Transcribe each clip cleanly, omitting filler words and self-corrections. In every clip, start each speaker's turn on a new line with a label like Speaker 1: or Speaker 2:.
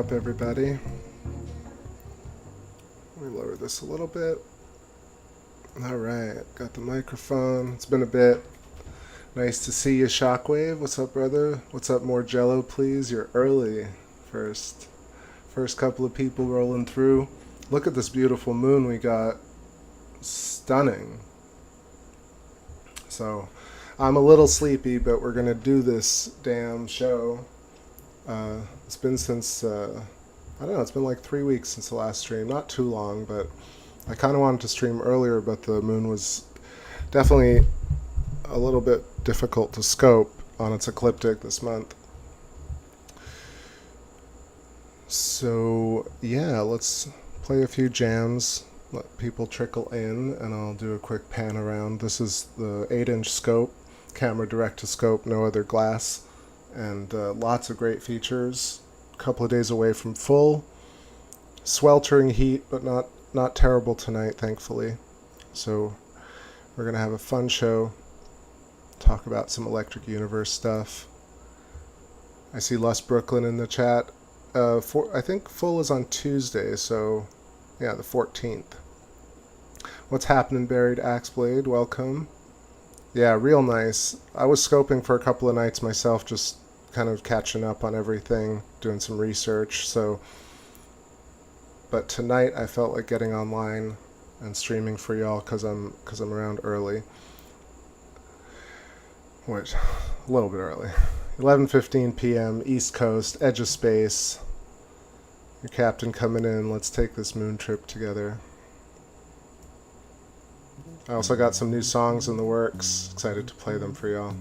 Speaker 1: up, everybody? Let me lower this a little bit. Alright, got the microphone. It's been a bit. Nice to see you, Shockwave. What's up, brother? What's up, more Jello, please? You're early. First couple of people rolling through. Look at this beautiful moon we got. Stunning. So, I'm a little sleepy, but we're gonna do this damn show. It's been since, I don't know, it's been like 3 weeks since the last stream. Not too long, but I kind of wanted to stream earlier, but the moon was definitely a little bit difficult to scope on its ecliptic this month. So, yeah, let's play a few jams, let people trickle in, and I'll do a quick pan around. This is the 8-inch scope, camera direct to scope, no other glass, and lots of great features. A couple of days away from full. Sweltering heat, but not terrible tonight, thankfully. So we're going to have a fun show, talk about some Electric Universe stuff. I see Lust Brooklyn in the chat. I think full is on Tuesday, so yeah, the 14th. What's happening, Buried Axeblade? Welcome. Yeah, real nice. I was scoping for a couple of nights myself, just kind of catching up on everything, doing some research. But tonight I felt like getting online and streaming for y'all because I'm around early. Which, a little bit early. 11:15 p.m. East Coast, edge of space. Your captain coming in. Let's take this moon trip together. I also got some new songs in the works. Excited to play them for y'all.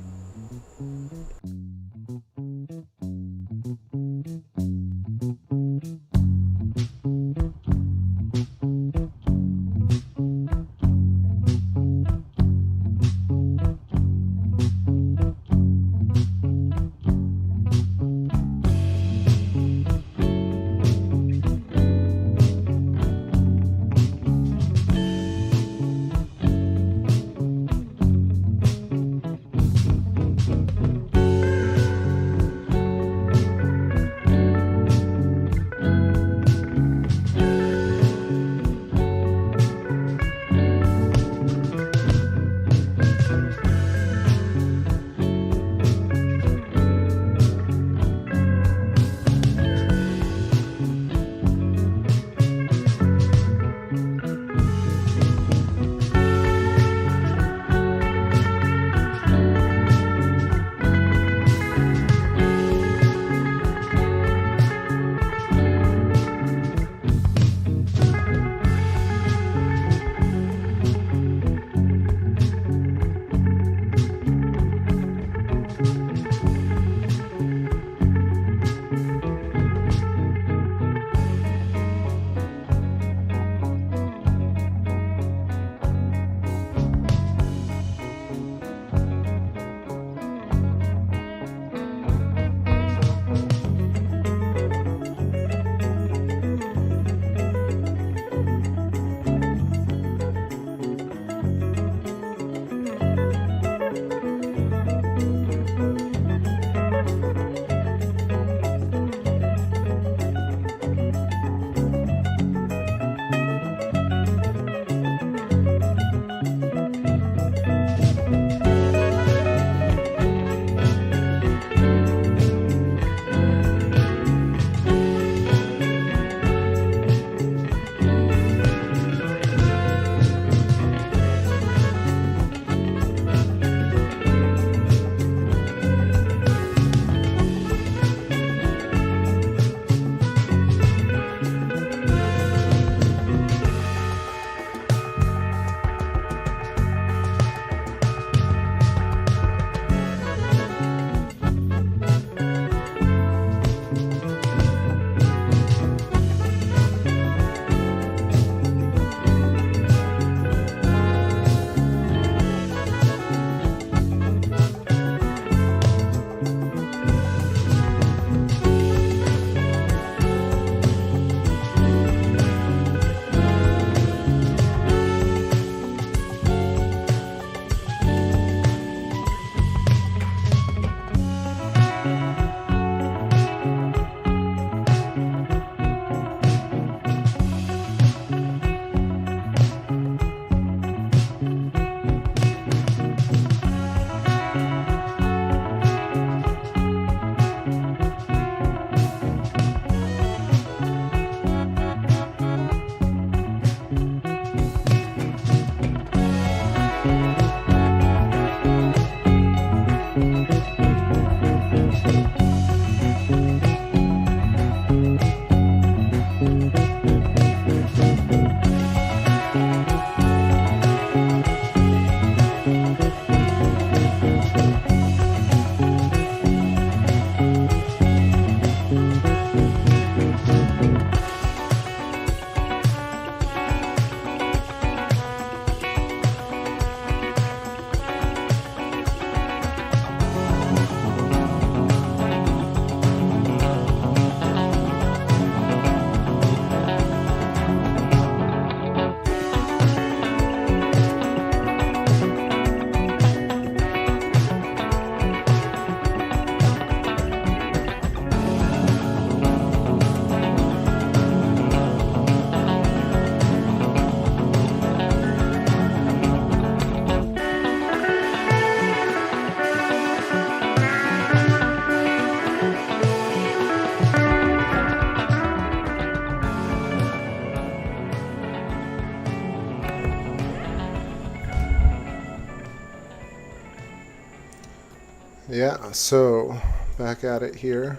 Speaker 1: Yeah, so back at it here.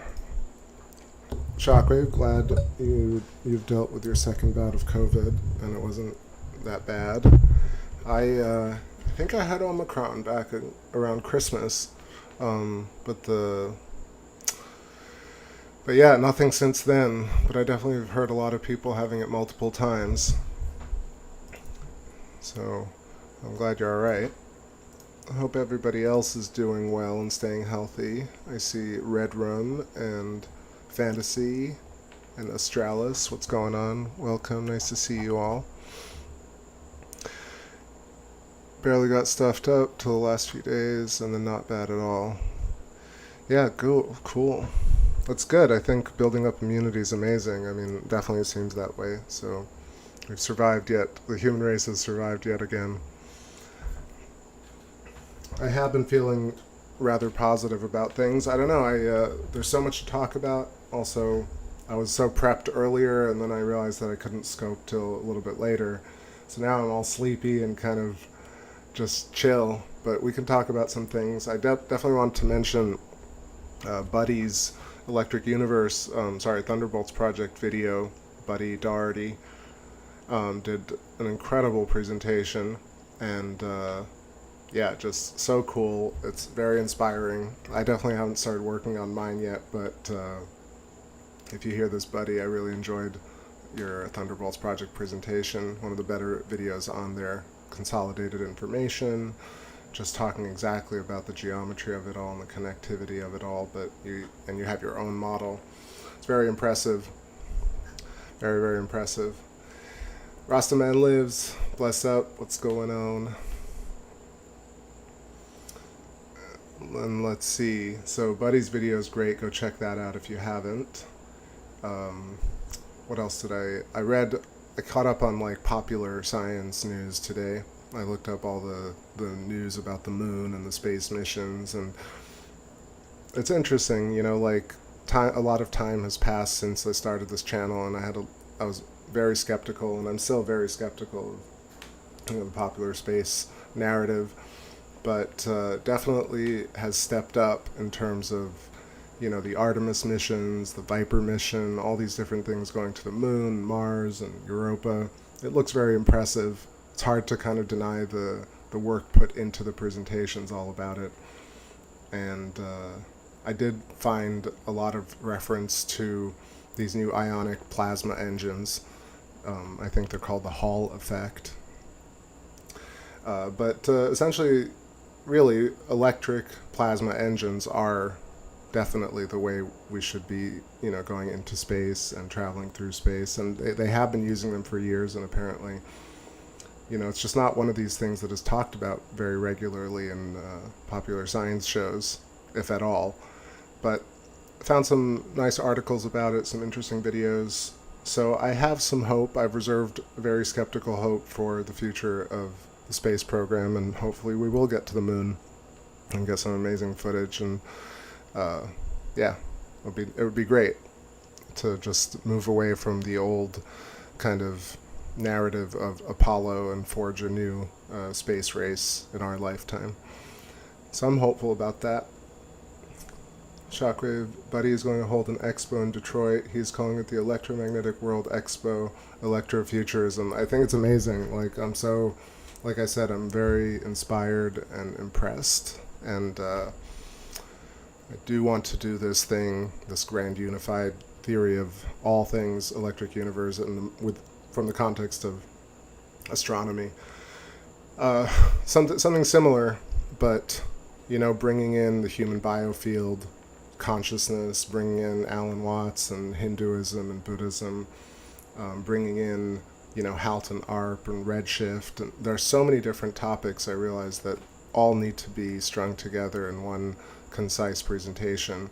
Speaker 1: Shockwave, glad you've dealt with your second bout of COVID and it wasn't that bad. I think I had Omicron back around Christmas, but yeah, nothing since then. But I definitely have heard a lot of people having it multiple times. So I'm glad you're all right. I hope everybody else is doing well and staying healthy. I see Red Room and Fantasy and Australis. What's going on? Welcome. Nice to see you all. Barely got stuffed up till the last few days and then not bad at all. Yeah, cool. That's good. I think building up immunity is amazing. I mean, definitely it seems that way. So we've survived yet. The human race has survived yet again. I have been feeling rather positive about things. I don't know, there's so much to talk about. Also, I was so prepped earlier, and then I realized that I couldn't scope till a little bit later. So now I'm all sleepy and kind of just chill. But we can talk about some things. I definitely want to mention Buddy's Electric Universe, Thunderbolts Project video. Buddy Doherty did an incredible presentation, and yeah, just so cool. It's very inspiring. I definitely haven't started working on mine yet, but if you hear this, Buddy, I really enjoyed your Thunderbolts Project presentation. One of the better videos on there. Consolidated information, just talking exactly about the geometry of it all and the connectivity of it all, but you have your own model. It's very impressive. Very, very impressive. Rastaman lives. Bless up. What's going on? And let's see. So Buddy's video is great. Go check that out if you haven't. What else did I caught up on like popular science news today. I looked up all the news about the moon and the space missions, and it's interesting, you know, like a lot of time has passed since I started this channel, and I was very skeptical, and I'm still very skeptical of the popular space narrative. But definitely has stepped up in terms of, you know, the Artemis missions, the Viper mission, all these different things going to the moon, Mars, and Europa. It looks very impressive. It's hard to kind of deny the work put into the presentations all about it. And I did find a lot of reference to these new ionic plasma engines. I think they're called the Hall effect. But essentially, really, electric plasma engines are definitely the way we should be, you know, going into space and traveling through space. And they have been using them for years, and apparently, you know, it's just not one of these things that is talked about very regularly in popular science shows, if at all. But I found some nice articles about it, some interesting videos. So I have some hope. I've reserved a very skeptical hope for the future of the space program, and hopefully we will get to the moon and get some amazing footage. And yeah, it would be great to just move away from the old kind of narrative of Apollo and forge a new space race in our lifetime. So I'm hopeful about that. Shockwave Buddy is going to hold an expo in Detroit. He's calling it the Electromagnetic World Expo, Electrofuturism. I think it's amazing. Like, like I said, I'm very inspired and impressed. And I do want to do this thing, this grand unified theory of all things electric universe, and from the context of astronomy. Something similar, but bringing in the human biofield consciousness, bringing in Alan Watts and Hinduism and Buddhism, bringing in Halton ARP and redshift, and there are so many different topics I realize that all need to be strung together in one concise presentation.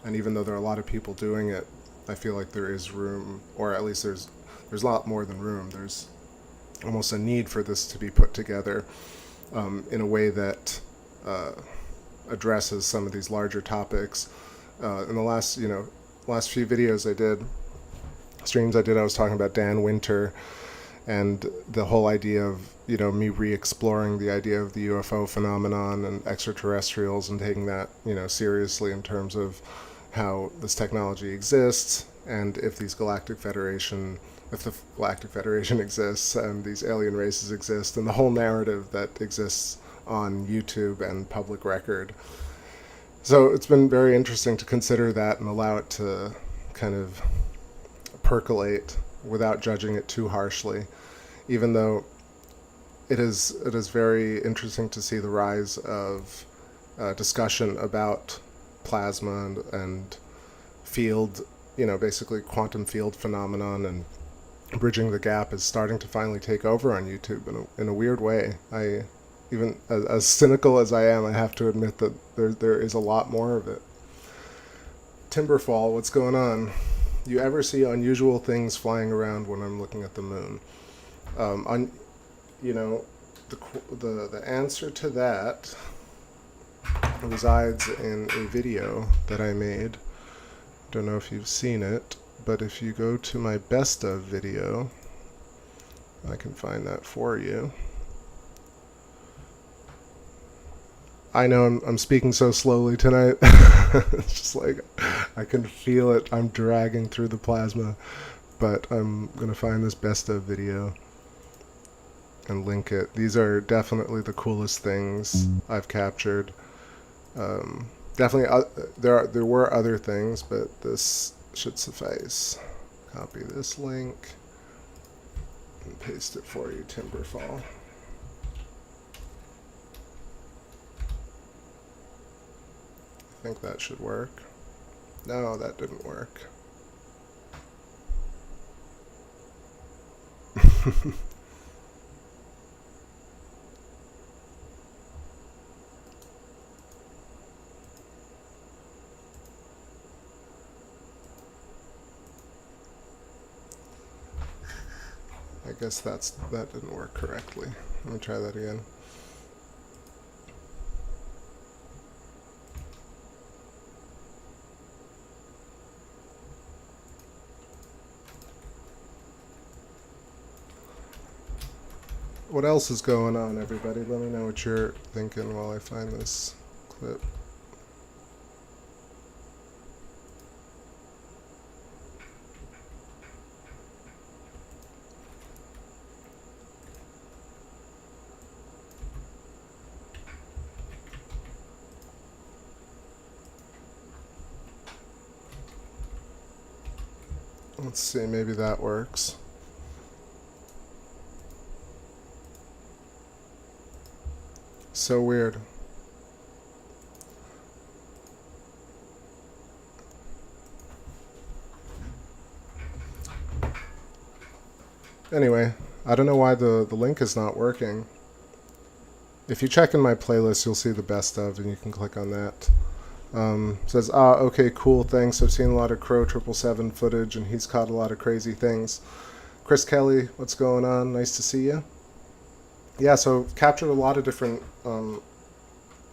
Speaker 1: And even though there are a lot of people doing it, I feel like there is room, or at least there's a lot more than room. There's almost a need for this to be put together in a way that addresses some of these larger topics. In the last few videos I did, streams I did, I was talking about Dan Winter and the whole idea of me re-exploring the idea of the UFO phenomenon and extraterrestrials, and taking that seriously in terms of how this technology exists, and if the Galactic Federation exists and these alien races exist, and the whole narrative that exists on YouTube and public record. So it's been very interesting to consider that and allow it to kind of percolate without judging it too harshly, even though it is very interesting to see the rise of discussion about plasma and field, basically quantum field phenomenon, and bridging the gap is starting to finally take over on YouTube in a weird way. Even as cynical as I am, I have to admit that there is a lot more of it. Timberfall, what's going on? You ever see unusual things flying around when I'm looking at the moon? The answer to that resides in a video that I made. Don't know if you've seen it, but if you go to my best of video, I can find that for you. I know I'm speaking so slowly tonight. It's just like I can feel it. I'm dragging through the plasma, but I'm going to find this best of video and link it. These are definitely the coolest things I've captured. Definitely, there were other things, but this should suffice. Copy this link and paste it for you, Timberfall. I think that should work. No, that didn't work. I guess that didn't work correctly. Let me try that again. What else is going on, everybody? Let me know what you're thinking while I find this clip. Let's see, maybe that works. So weird. Anyway, I don't know why the link is not working. If you check in my playlist, you'll see the best of, and you can click on that. Says, okay, cool, thanks. I've seen a lot of Crow 777 footage, and he's caught a lot of crazy things. Chris Kelly, what's going on? Nice to see you. Yeah, so captured a lot of different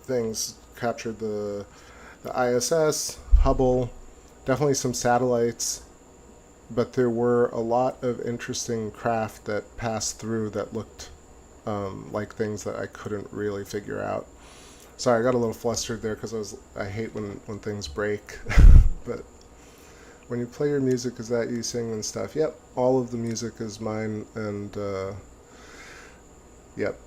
Speaker 1: things. Captured the ISS, Hubble, definitely some satellites, but there were a lot of interesting craft that passed through that looked like things that I couldn't really figure out. Sorry, I got a little flustered there because I hate when things break. But when you play your music, is that you sing and stuff? Yep, all of the music is mine, and yep.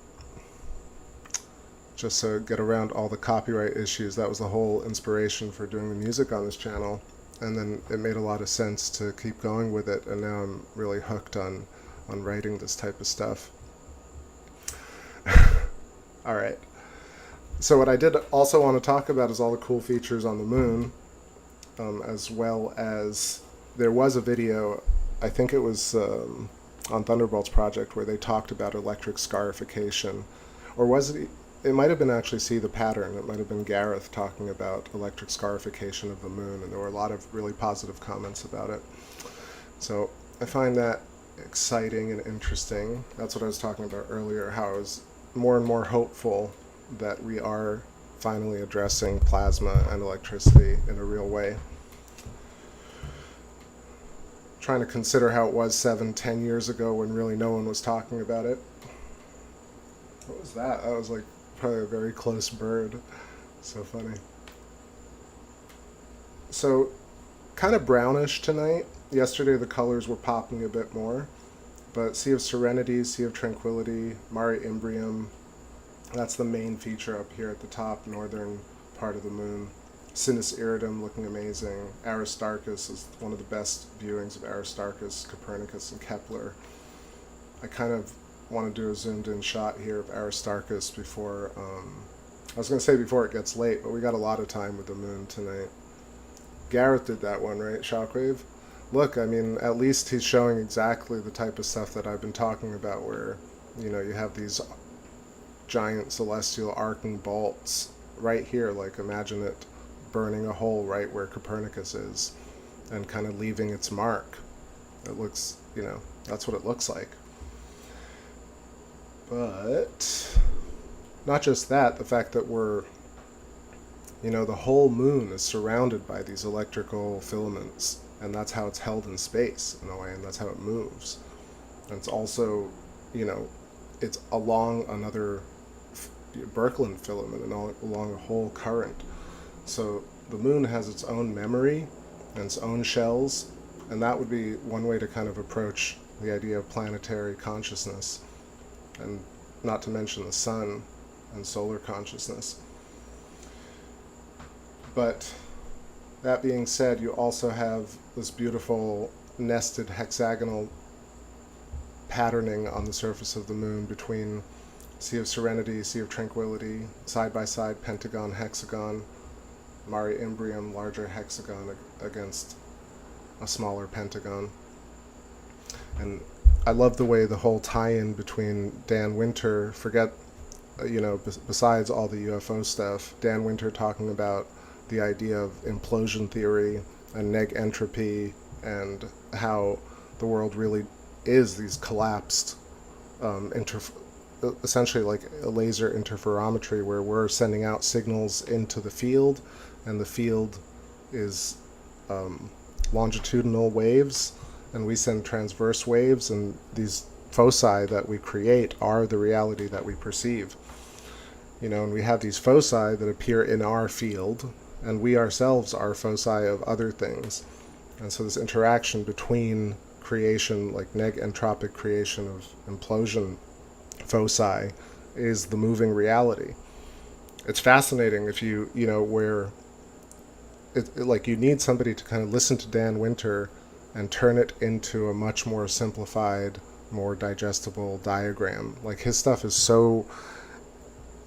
Speaker 1: Just to get around all the copyright issues, that was the whole inspiration for doing the music on this channel. And then it made a lot of sense to keep going with it, and now I'm really hooked on writing this type of stuff. Alright. So what I did also want to talk about is all the cool features on the moon, as well as there was a video, I think it was on Thunderbolts Project, where they talked about electric scarification. Or was it... It might have been actually See the Pattern. It might have been Gareth talking about electric scarification of the moon, and there were a lot of really positive comments about it. So I find that exciting and interesting. That's what I was talking about earlier, how I was more and more hopeful that we are finally addressing plasma and electricity in a real way. Trying to consider how it was 7-10 years ago when really no one was talking about it. What was that? That was like probably a very close bird. So funny. So, kind of brownish tonight. Yesterday the colors were popping a bit more. But Sea of Serenity, Sea of Tranquility, Mare Imbrium, that's the main feature up here at the top, northern part of the moon. Sinus Iridum looking amazing. Aristarchus is one of the best viewings of Aristarchus, Copernicus, and Kepler. I kind of want to do a zoomed in shot here of Aristarchus before, I was going to say before it gets late, but we got a lot of time with the moon tonight. Gareth did that one, right, Shockwave? Look, I mean, at least he's showing exactly the type of stuff that I've been talking about, where, you know, you have these giant celestial arcing bolts right here, like imagine it burning a hole right where Copernicus is and kind of leaving its mark. It looks, you know, that's what it looks like. But not just that, the fact that we're, you know, the whole moon is surrounded by these electrical filaments, and that's how it's held in space in a way, and that's how it moves. And it's also, you know, it's along another Birkeland filament and along a whole current. So the moon has its own memory and its own shells, and that would be one way to kind of approach the idea of planetary consciousness, and not to mention the sun and solar consciousness. But that being said, you also have this beautiful nested hexagonal patterning on the surface of the moon between Sea of Serenity, Sea of Tranquility, side-by-side pentagon, hexagon, Mare Imbrium, larger hexagon against a smaller pentagon. And I love the way the whole tie-in between Dan Winter, forget, you know, besides all the UFO stuff, Dan Winter talking about the idea of implosion theory and neg entropy and how the world really is these collapsed, essentially like a laser interferometry, where we're sending out signals into the field, and the field is longitudinal waves, and we send transverse waves, and these foci that we create are the reality that we perceive. You know, and we have these foci that appear in our field, and we ourselves are foci of other things. And so this interaction between creation, like neg-entropic creation of implosion foci, is the moving reality. It's fascinating if you know, where like you need somebody to kind of listen to Dan Winter and turn it into a much more simplified, more digestible diagram. Like his stuff is so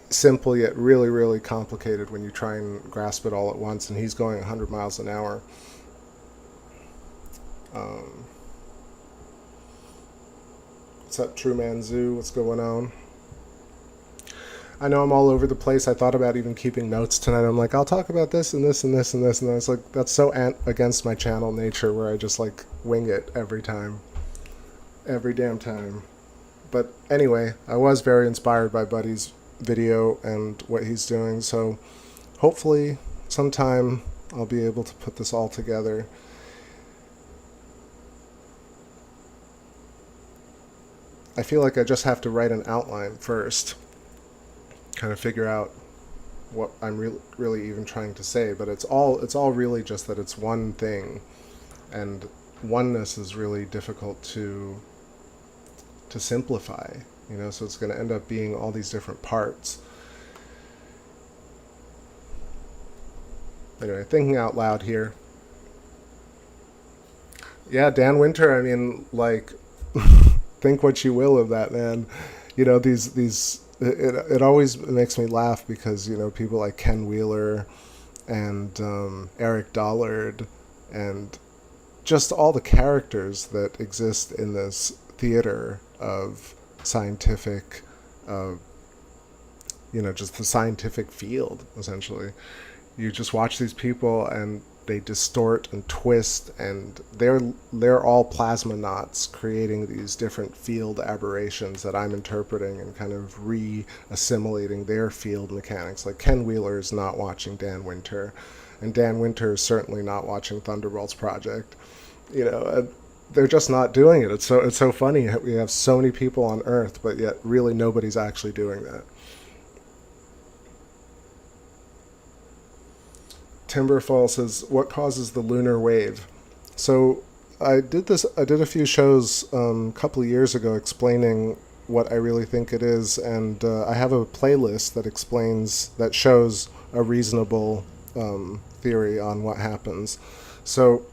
Speaker 1: simple yet really, really complicated when you try and grasp it all at once, and he's going 100 miles an hour. What's up, True Man Zoo? What's going on? I know I'm all over the place. I thought about even keeping notes tonight. I'm like, I'll talk about this and this and this and this, and I was like, that's so against my channel nature, where I just like wing it every time. Every damn time. But anyway, I was very inspired by Buddy's video and what he's doing, so hopefully sometime I'll be able to put this all together. I feel like I just have to write an outline first, kind of figure out what I'm really even trying to say, but it's all really just that it's one thing, and oneness is really difficult to simplify, so it's going to end up being all these different parts. Anyway, thinking out loud here. Yeah, Dan Winter, I mean, like, think what you will of that man. It always makes me laugh because, people like Ken Wheeler and Eric Dollard and just all the characters that exist in this theater of scientific, just the scientific field, essentially. You just watch these people and they distort and twist, and they're all plasma knots creating these different field aberrations that I'm interpreting and kind of re-assimilating their field mechanics. Like Ken Wheeler is not watching Dan Winter, and Dan Winter is certainly not watching Thunderbolts Project. They're just not doing it. It's so funny. We have so many people on Earth, but yet really nobody's actually doing that. Timberfall says, what causes the lunar wave? So I did a few shows a couple of years ago explaining what I really think it is, and I have a playlist that shows a reasonable theory on what happens. So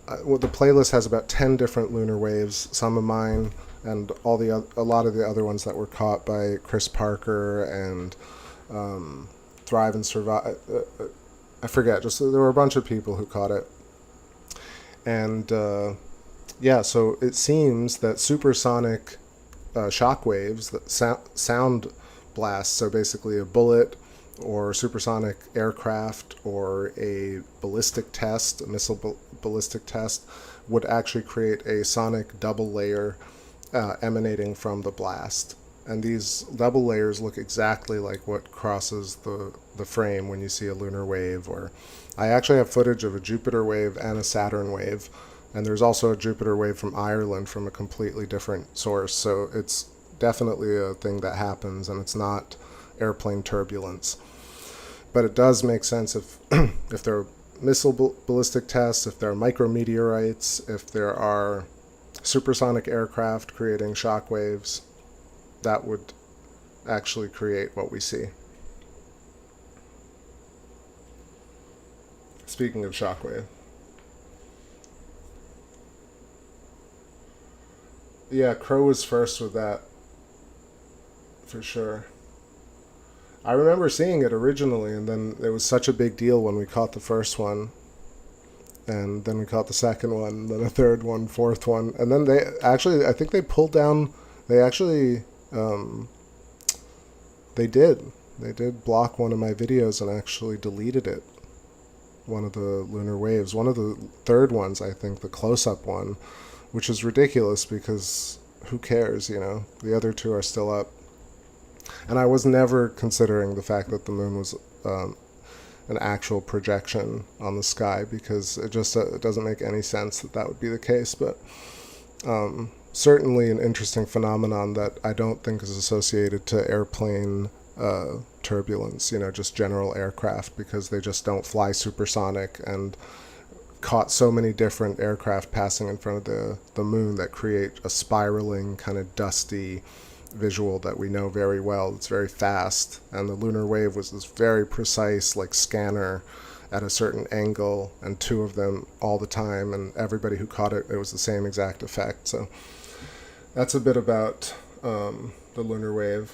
Speaker 1: the playlist has about 10 different lunar waves, some of mine, and a lot of the other ones that were caught by Chris Parker and Thrive and Survive. I forget, just there were a bunch of people who caught it. And so it seems that supersonic shock waves, that sound blasts, so basically a bullet or supersonic aircraft or a ballistic test, a missile ballistic test, would actually create a sonic double layer emanating from the blast. And these double layers look exactly like what crosses the frame when you see a lunar wave. Or I actually have footage of a Jupiter wave and a Saturn wave, and there's also a Jupiter wave from Ireland from a completely different source. So it's definitely a thing that happens, and it's not airplane turbulence. But it does make sense if if there are missile ballistic tests, if there are micrometeorites, if there are supersonic aircraft creating shock waves, that would actually create what we see. Speaking of shockwave. Yeah, Crow was first with that, for sure. I remember seeing it originally, and then it was such a big deal when we caught the first one. And then we caught the second one, then a third one, fourth one. And then I think they pulled down, they did block one of my videos and actually deleted it. One of the lunar waves. One of the third ones, I think, the close-up one, which is ridiculous because who cares, The other two are still up. And I was never considering the fact that the moon was an actual projection on the sky, because it just it doesn't make any sense that would be the case. But certainly an interesting phenomenon that I don't think is associated to airplane turbulence, just general aircraft, because they just don't fly supersonic, and caught so many different aircraft passing in front of the moon that create a spiraling kind of dusty visual that we know very well. It's very fast, and the lunar wave was this very precise scanner at a certain angle, and two of them all the time, and everybody who caught it was the same exact effect. So that's a bit about the lunar wave.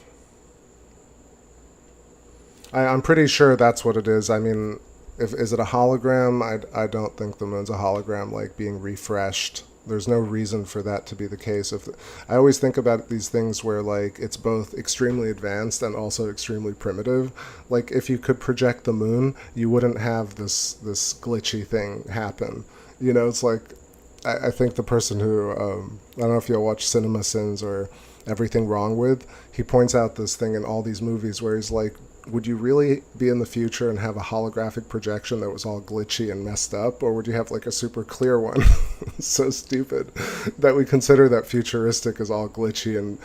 Speaker 1: I'm pretty sure that's what it is. I mean, is it a hologram? I don't think the moon's a hologram, being refreshed. There's no reason for that to be the case. I always think about these things where it's both extremely advanced and also extremely primitive. If you could project the moon, you wouldn't have this glitchy thing happen. It's I think the person who I don't know if you'll watch Cinema Sins or Everything Wrong With, he points out this thing in all these movies where he's like, would you really be in the future and have a holographic projection that was all glitchy and messed up, or would you have a super clear one? It's so stupid that we consider that futuristic as all glitchy, and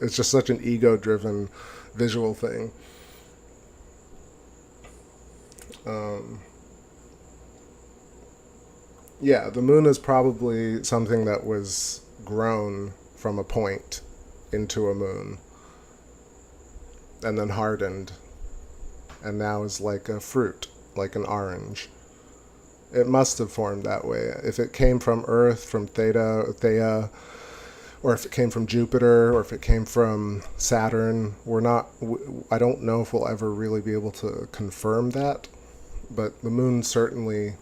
Speaker 1: it's just such an ego-driven visual thing. Yeah, the moon is probably something that was grown from a point into a moon and then hardened and now is like a fruit, like an orange. It must have formed that way. If it came from Earth, from Theia, or if it came from Jupiter, or if it came from Saturn, I don't know if we'll ever really be able to confirm that, but the moon certainly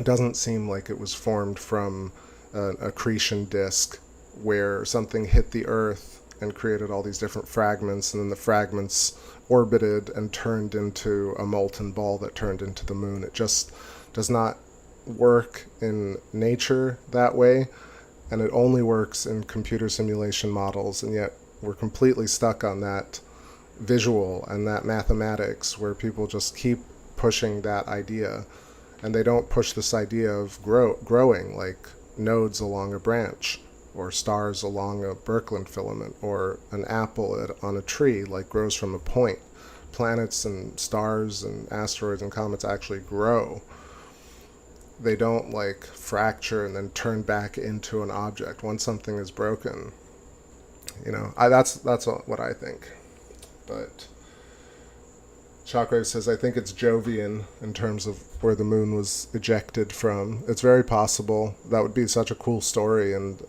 Speaker 1: doesn't seem like it was formed from an accretion disk where something hit the Earth and created all these different fragments, and then the fragments orbited and turned into a molten ball that turned into the moon. It just does not work in nature that way, and it only works in computer simulation models, and yet we're completely stuck on that visual and that mathematics where people just keep pushing that idea, and they don't push this idea of growing, like nodes along a branch, or stars along a Birkeland filament, or an apple on a tree, like grows from a point. Planets and stars and asteroids and comets actually grow. They don't like fracture and then turn back into an object once something is broken. You know, that's what I think. But Shockwave says, I think it's Jovian in terms of where the moon was ejected from. It's very possible. That would be such a cool story, and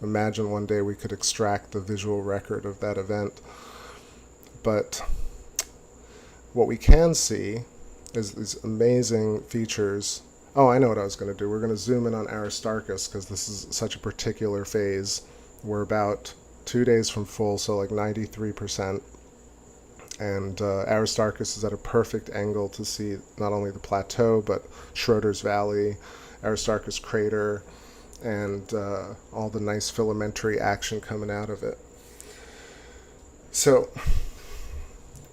Speaker 1: imagine one day we could extract the visual record of that event. But what we can see is these amazing features. Oh, I know what I was going to do. We're going to zoom in on Aristarchus because this is such a particular phase. We're about 2 days from full, so like 93%. And Aristarchus is at a perfect angle to see not only the plateau, but Schroeder's Valley, Aristarchus crater, and all the nice filamentary action coming out of it. So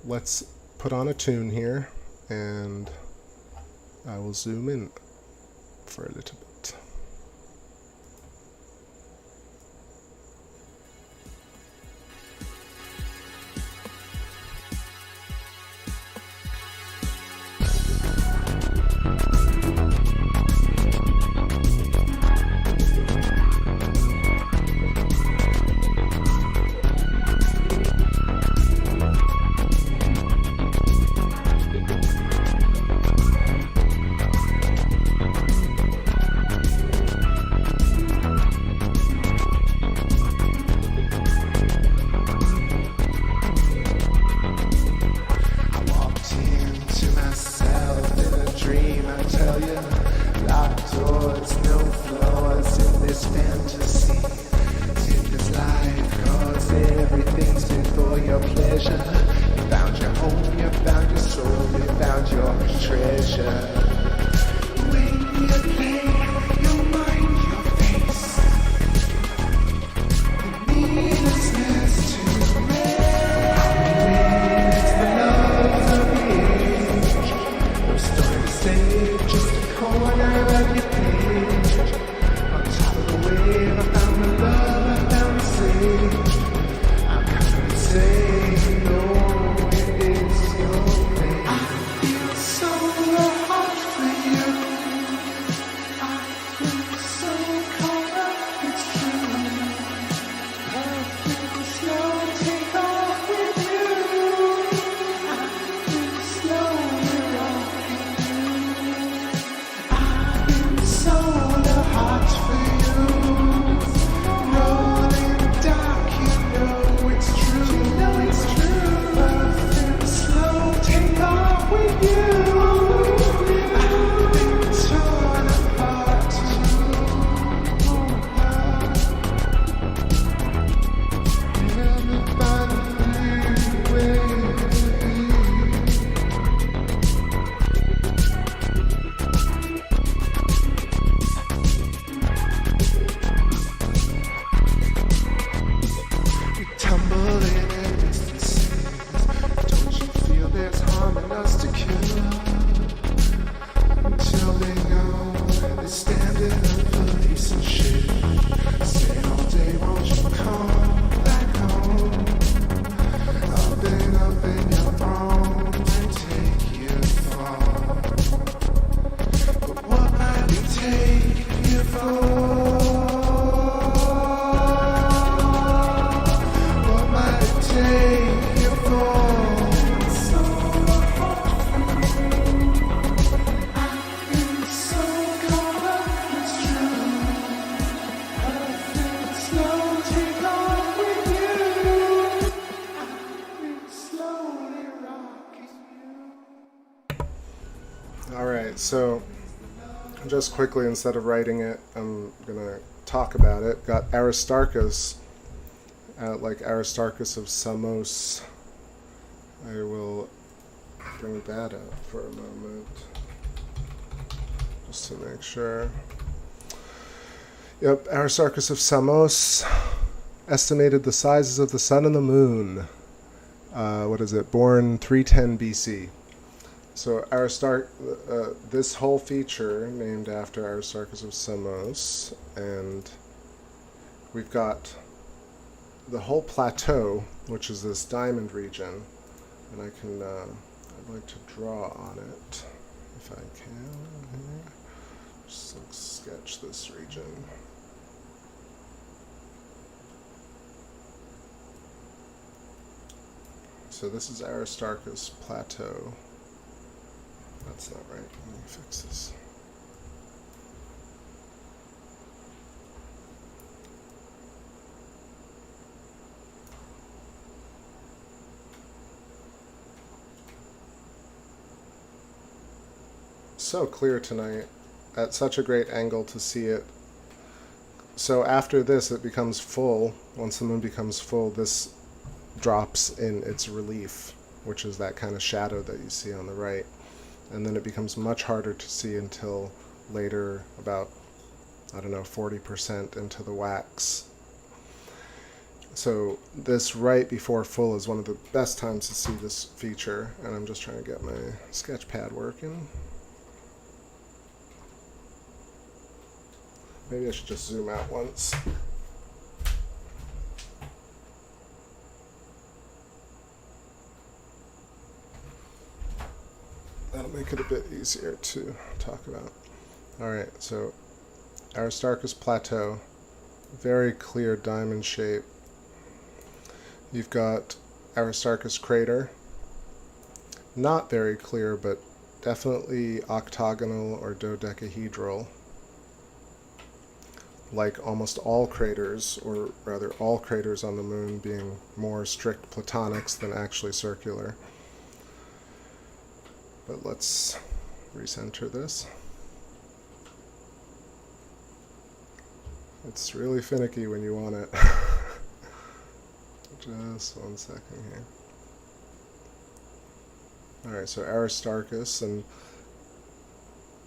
Speaker 1: let's put on a tune here, and I will zoom in for a little bit.
Speaker 2: So hot.
Speaker 1: So, just quickly, instead of writing it, I'm going to talk about it. Got Aristarchus, like Aristarchus of Samos. I will bring that up for a moment, just to make sure. Yep, Aristarchus of Samos estimated the sizes of the sun and the moon. What is it? Born 310 BC. So this whole feature named after Aristarchus of Samos, and we've got the whole plateau, which is this diamond region, and I'd like to draw on it if I can. Just like sketch this region. So this is Aristarchus Plateau. That's not right. Let me fix this. So clear tonight, at such a great angle to see it. So after this it becomes full. Once the moon becomes full, this drops in its relief, which is that kind of shadow that you see on the right. And then it becomes much harder to see until later, about, I don't know, 40% into the wax. So this right before full is one of the best times to see this feature, and I'm just trying to get my sketch pad working. Maybe I should just zoom out once. That'll make it a bit easier to talk about. Alright, so Aristarchus Plateau, very clear diamond shape. You've got Aristarchus Crater, not very clear, but definitely octagonal or dodecahedral, like almost all craters, or rather all craters on the moon being more strict platonics than actually circular. But let's recenter this. It's really finicky when you want it. Just 1 second here. Alright, so Aristarchus, and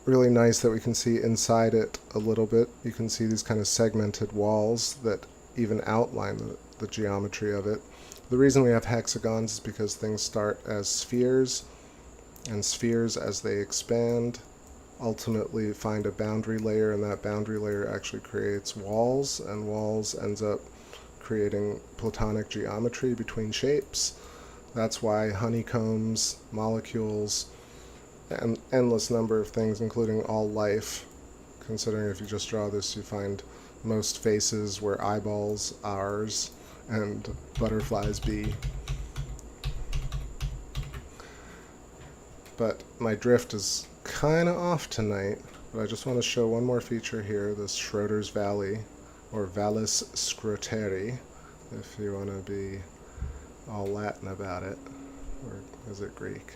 Speaker 1: really nice that we can see inside it a little bit. You can see these kind of segmented walls that even outline the geometry of it. The reason we have hexagons is because things start as spheres, and spheres, as they expand, ultimately find a boundary layer, and that boundary layer actually creates walls, and walls ends up creating platonic geometry between shapes. That's why honeycombs, molecules, an endless number of things, including all life, considering if you just draw this, you find most faces where eyeballs are, and butterflies be. But my drift is kind of off tonight, but I just want to show one more feature here, this Schroeder's Valley, or Vallis Scroteri, if you want to be all Latin about it, or is it Greek?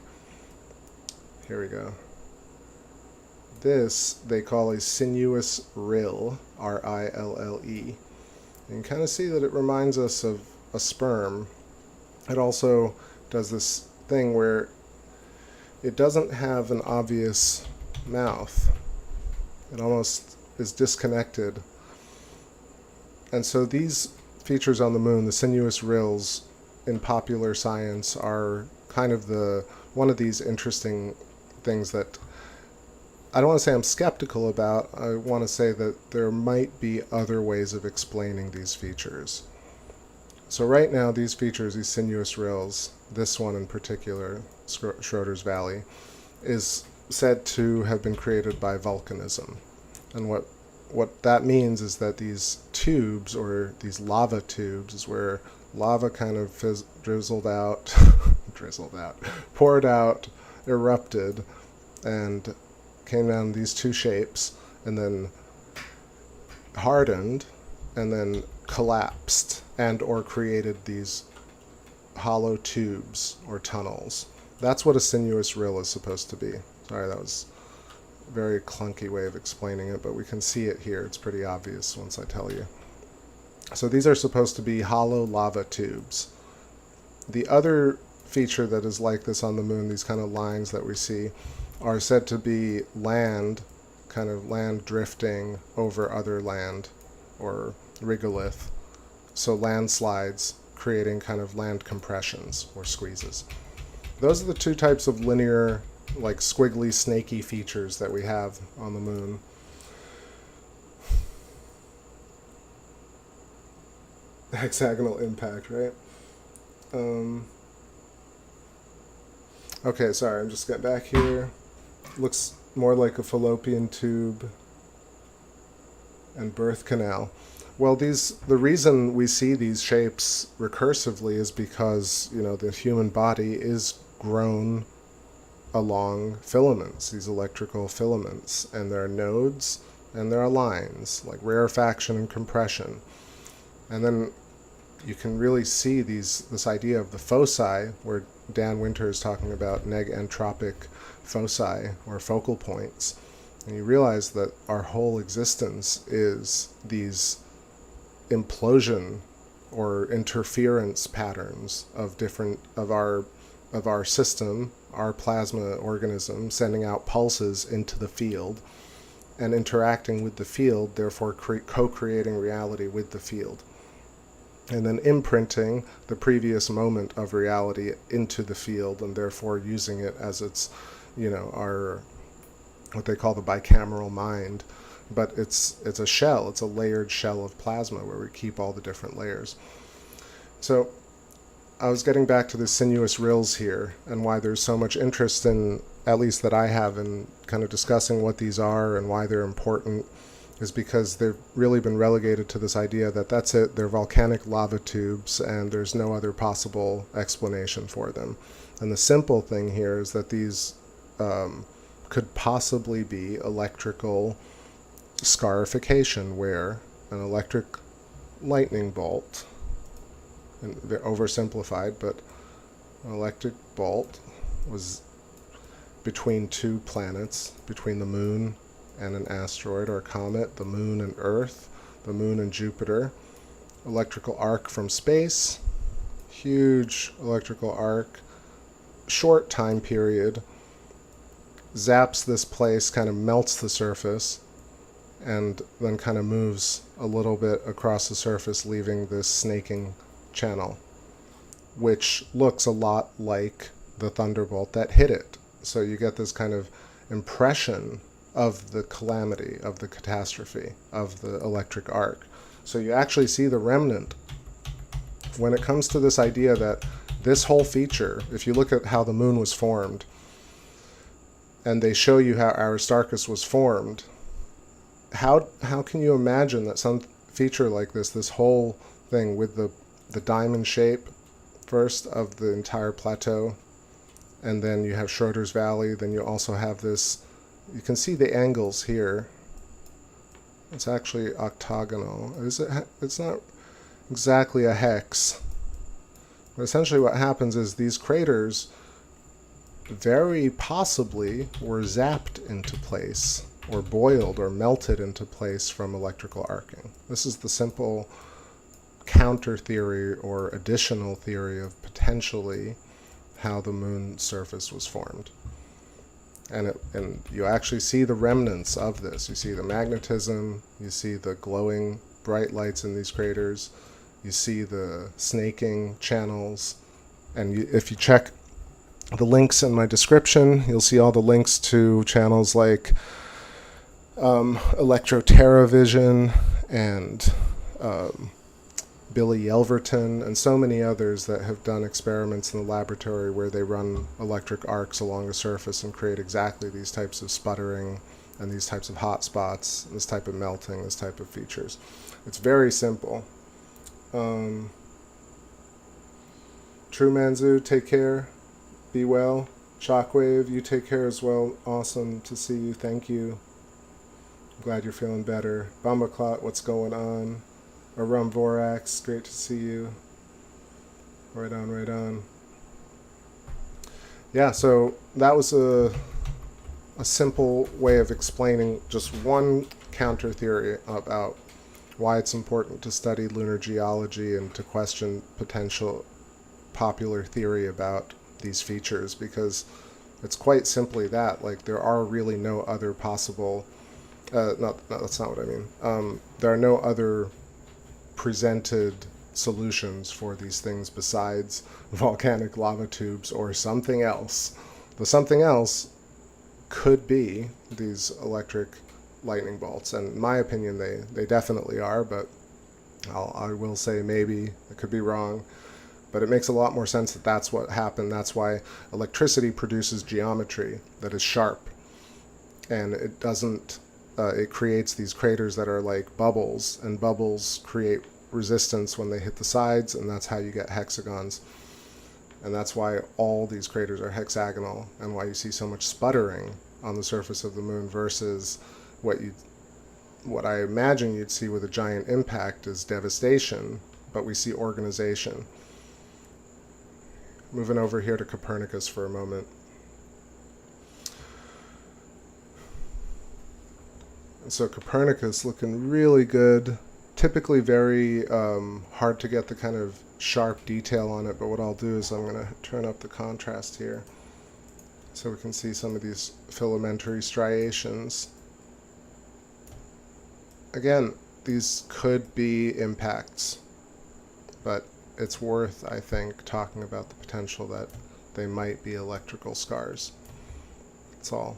Speaker 1: Here we go. This they call a sinuous rill, R-I-L-L-E. You can kind of see that it reminds us of a sperm. It also does this thing where it doesn't have an obvious mouth. It almost is disconnected. And so these features on the moon, the sinuous rills, in popular science are kind of one of these interesting things that I don't want to say I'm skeptical about. I want to say that there might be other ways of explaining these features. So right now, these features, these sinuous rills, this one in particular, Schroeder's Valley, is said to have been created by volcanism. And what that means is that these tubes, or these lava tubes, is where lava kind of drizzled out, poured out, erupted, and came down these two shapes, and then hardened, and then collapsed, and or created these hollow tubes or tunnels. That's what a sinuous rill is supposed to be. Sorry, that was very clunky way of explaining it, but we can see it here. It's pretty obvious once I tell you. So these are supposed to be hollow lava tubes. The other feature that is like this on the moon, these kind of lines that we see, are said to be land, kind of land drifting over other land, or regolith. So landslides creating kind of land compressions or squeezes. Those are the two types of linear, like squiggly, snaky features that we have on the moon. Hexagonal impact, right? Okay, sorry, I'm just getting back here. Looks more like a fallopian tube and birth canal. Well, the reason we see these shapes recursively is because, you know, the human body is grown along filaments, these electrical filaments, and there are nodes and there are lines, like rarefaction and compression. And then you can really see this idea of the foci, where Dan Winter is talking about neg-entropic foci, or focal points. And you realize that our whole existence is these implosion or interference patterns of our system, our plasma organism, sending out pulses into the field and interacting with the field, therefore co-creating reality with the field, and then imprinting the previous moment of reality into the field, and therefore using it as its, you know, our, what they call the bicameral mind. But it's a shell, it's a layered shell of plasma where we keep all the different layers. So I was getting back to the sinuous rills here, and why there's so much interest in, at least that I have, in kind of discussing what these are and why they're important, is because they've really been relegated to this idea that that's it, they're volcanic lava tubes and there's no other possible explanation for them. And the simple thing here is that these could possibly be electrical scarification, where an electric lightning bolt, and they're oversimplified, but an electric bolt was between two planets, between the moon and an asteroid or a comet, the moon and Earth, the moon and Jupiter. Electrical arc from space, huge electrical arc, short time period, zaps this place, kind of melts the surface, and then kind of moves a little bit across the surface, leaving this snaking channel, which looks a lot like the thunderbolt that hit it. So you get this kind of impression of the calamity, of the catastrophe, of the electric arc. So you actually see the remnant. When it comes to this idea that this whole feature, if you look at how the moon was formed, and they show you how Aristarchus was formed, how can you imagine that some feature like this whole thing with the diamond shape first of the entire plateau, and then you have Schroeder's Valley, then you also have this, you can see the angles here. It's actually octagonal. It's not exactly a hex. But essentially what happens is these craters very possibly were zapped into place, or boiled or melted into place from electrical arcing. This is the simple counter theory or additional theory of potentially how the moon's surface was formed. And you actually see the remnants of this. You see the magnetism, you see the glowing bright lights in these craters, you see the snaking channels, and if you check the links in my description, you'll see all the links to channels like Electro Terra Vision and Billy Yelverton, and so many others that have done experiments in the laboratory where they run electric arcs along the surface and create exactly these types of sputtering and these types of hot spots, this type of melting, this type of features. It's very simple. True Manzu, take care. Be well. Shockwave, you take care as well. Awesome to see you. Thank you. I'm glad you're feeling better. Bumbaclot, what's going on? Arum Vorax, great to see you. Right on, right on. Yeah, so that was a a simple way of explaining just one counter theory about why it's important to study lunar geology and to question potential popular theory about these features, because it's quite simply that, like, there are really no other possible, that's not what I mean. There are no other presented solutions for these things besides volcanic lava tubes or something else. The something else could be these electric lightning bolts, and in my opinion they definitely are, but I will say maybe I could be wrong, but it makes a lot more sense that that's what happened. That's why electricity produces geometry that is sharp, and it doesn't it creates these craters that are like bubbles, and bubbles create resistance when they hit the sides, and that's how you get hexagons. And that's why all these craters are hexagonal, and why you see so much sputtering on the surface of the moon versus what I imagine you'd see with a giant impact is devastation, but we see organization. Moving over here to Copernicus for a moment. So Copernicus looking really good. Typically very hard to get the kind of sharp detail on it, but what I'll do is I'm going to turn up the contrast here so we can see some of these filamentary striations. Again, these could be impacts, but it's worth, I think, talking about the potential that they might be electrical scars. That's all.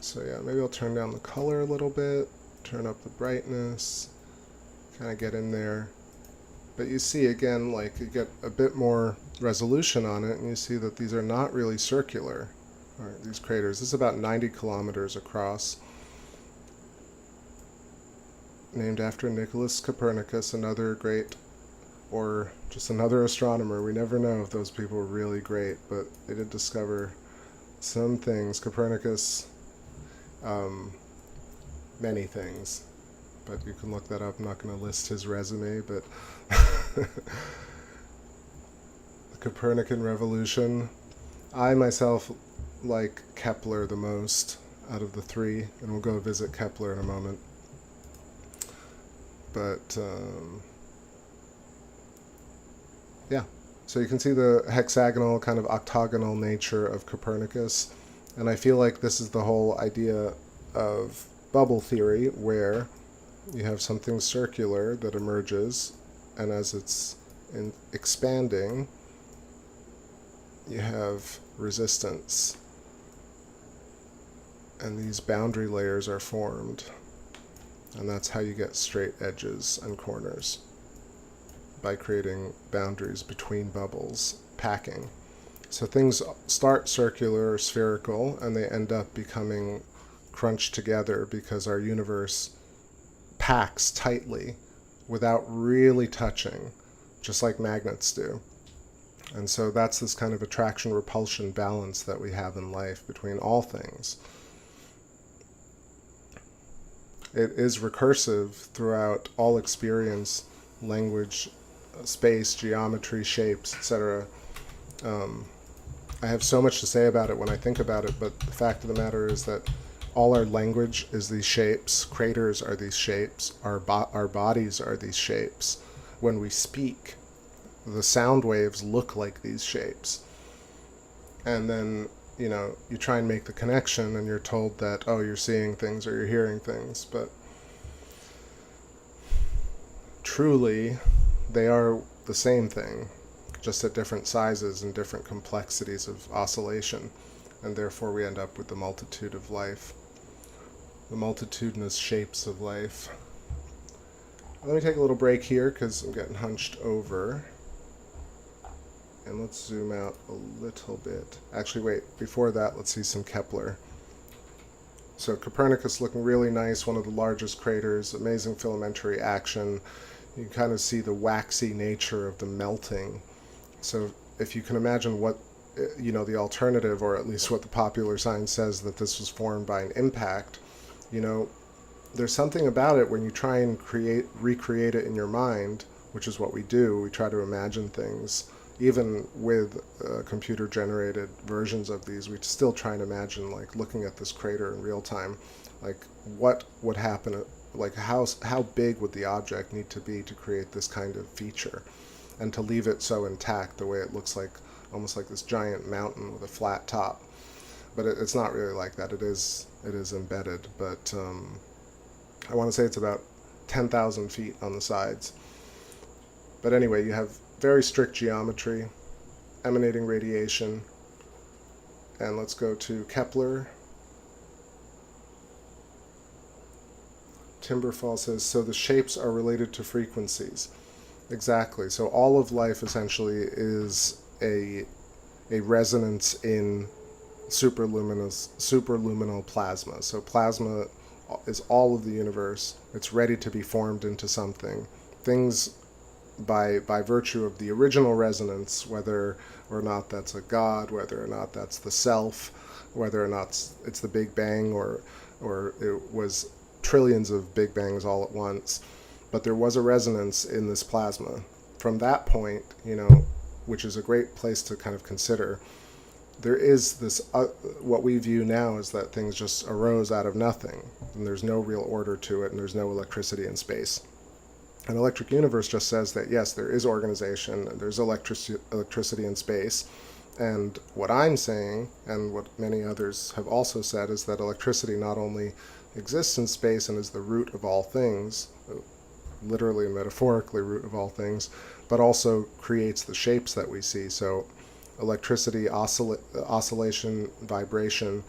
Speaker 1: So yeah, maybe I'll turn down the color a little bit, turn up the brightness, kind of get in there. But you see, again, like, you get a bit more resolution on it, and you see that these are not really circular. All right, these craters, this is about 90 kilometers across. Named after Nicholas Copernicus, another great, or just another astronomer. We never know if those people were really great, but they did discover some things. Copernicus, many things, but you can look that up. I'm not going to list his resume, but the Copernican revolution. I myself like Kepler the most out of the three, and we'll go visit Kepler in a moment. But yeah, so you can see the hexagonal, kind of octagonal nature of Copernicus, and I feel like this is the whole idea of bubble theory, where you have something circular that emerges, and as it's expanding, you have resistance, and these boundary layers are formed. And that's how you get straight edges and corners, by creating boundaries between bubbles, packing. So things start circular or spherical, and they end up becoming crunched together because our universe packs tightly without really touching, just like magnets do. And so that's this kind of attraction-repulsion balance that we have in life between all things. It is recursive throughout all experience, language, space, geometry, shapes, etc. I have so much to say about it when I think about it, but the fact of the matter is that all our language is these shapes, craters are these shapes, our bodies are these shapes. When we speak, the sound waves look like these shapes. And then, you know, you try and make the connection, and you're told that, oh, you're seeing things or you're hearing things, but truly they are the same thing, just at different sizes and different complexities of oscillation, and therefore we end up with the multitude of life, the multitudinous shapes of life. Let me take a little break here because I'm getting hunched over. And let's zoom out a little bit. Actually, wait, before that, let's see some Kepler. So Copernicus looking really nice, one of the largest craters, amazing filamentary action. You can kind of see the waxy nature of the melting. So if you can imagine what, you know, the alternative, or at least what the popular science says, that this was formed by an impact, you know, there's something about it when you try and recreate it in your mind, which is what we do. We try to imagine things, even with computer-generated versions of these, we still try and imagine, like, looking at this crater in real time, like, what would happen, like, how big would the object need to be to create this kind of feature, and to leave it so intact, the way it looks like, almost like this giant mountain with a flat top. But it's not really like that. It is embedded, but I want to say it's about 10,000 feet on the sides. But anyway, you have very strict geometry, emanating radiation, and let's go to Kepler. Timberfall says, so the shapes are related to frequencies. Exactly. So all of life essentially is a resonance in superluminal plasma. So plasma is all of the universe. It's ready to be formed into something. Things, by virtue of the original resonance, whether or not that's a god, whether or not that's the self, whether or not it's the Big Bang, or it was trillions of Big Bangs all at once, but there was a resonance in this plasma. From that point, which is a great place to kind of consider, there is this, what we view now is that things just arose out of nothing, and there's no real order to it, and there's no electricity in space. An electric universe just says that, yes, there is organization, and there's electricity in space, and what I'm saying, and what many others have also said, is that electricity not only exists in space and is the root of all things, literally and metaphorically root of all things, but also creates the shapes that we see. So electricity, oscillation, vibration,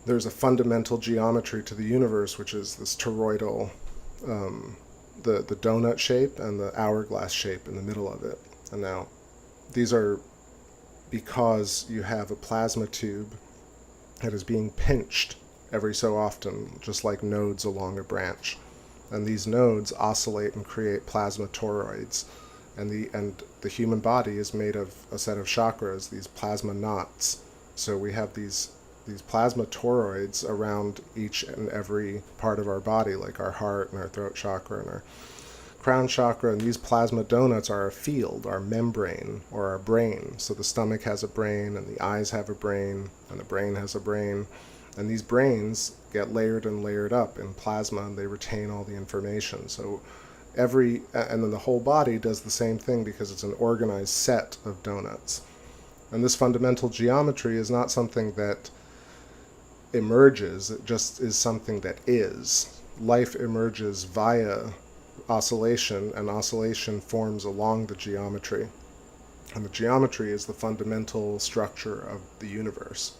Speaker 1: there's a fundamental geometry to the universe, which is this toroidal, the donut shape and the hourglass shape in the middle of it. And now these are because you have a plasma tube that is being pinched every so often, just like nodes along a branch. And these nodes oscillate and create plasma toroids. And the human body is made of a set of chakras, these plasma knots. So we have these plasma toroids around each and every part of our body, like our heart and our throat chakra and our crown chakra. And these plasma donuts are a field, our membrane, or our brain. So the stomach has a brain, and the eyes have a brain, and the brain has a brain. And these brains get layered and layered up in plasma, and they retain all the information. So and then the whole body does the same thing because it's an organized set of donuts. And this fundamental geometry is not something that emerges, it just is something that is. Life emerges via oscillation, and oscillation forms along the geometry. And the geometry is the fundamental structure of the universe.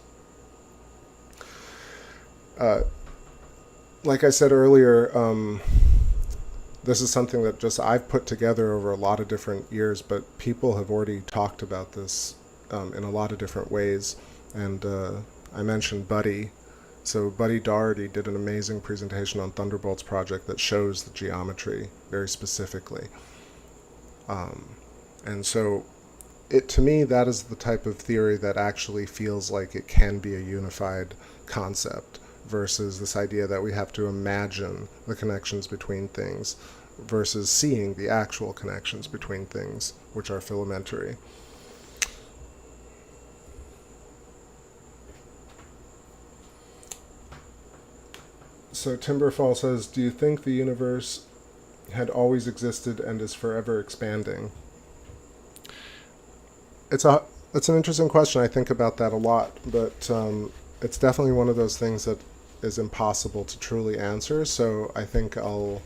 Speaker 1: Like I said earlier, this is something that just I've put together over a lot of different years, but people have already talked about this in a lot of different ways. And I mentioned Buddy. So Buddy Doherty did an amazing presentation on Thunderbolts Project that shows the geometry very specifically. And so to me, that is the type of theory that actually feels like it can be a unified concept, versus this idea that we have to imagine the connections between things, versus seeing the actual connections between things, which are filamentary. So Timberfall says, do you think the universe had always existed and is forever expanding? It's an interesting question. I think about that a lot, but it's definitely one of those things that is impossible to truly answer. So I think I'll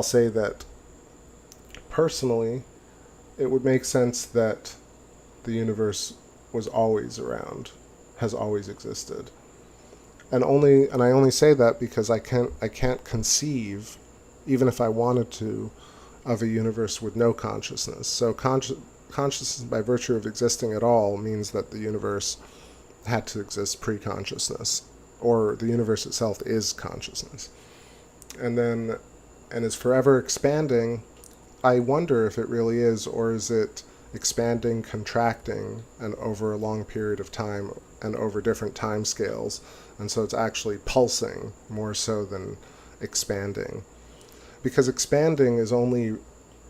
Speaker 1: say that personally, it would make sense that the universe was always around, has always existed. And I only say that because I can't conceive, even if I wanted to, of a universe with no consciousness. So consciousness, by virtue of existing at all, means that the universe had to exist pre-consciousness, or the universe itself is consciousness. And is forever expanding. I wonder if it really is, or is it expanding, contracting, and over a long period of time, and over different time scales. And so it's actually pulsing more so than expanding. Because expanding is only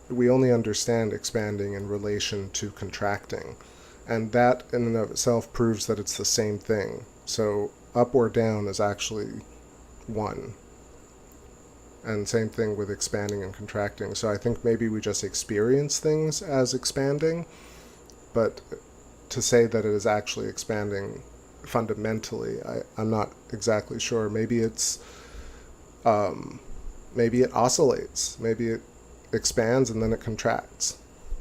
Speaker 1: we only understand expanding in relation to contracting. And that in and of itself proves that it's the same thing. So up or down is actually one. And same thing with expanding and contracting. So I think maybe we just experience things as expanding, but to say that it is actually expanding fundamentally, I'm not exactly sure. Maybe it's, maybe it oscillates. Maybe it expands and then it contracts.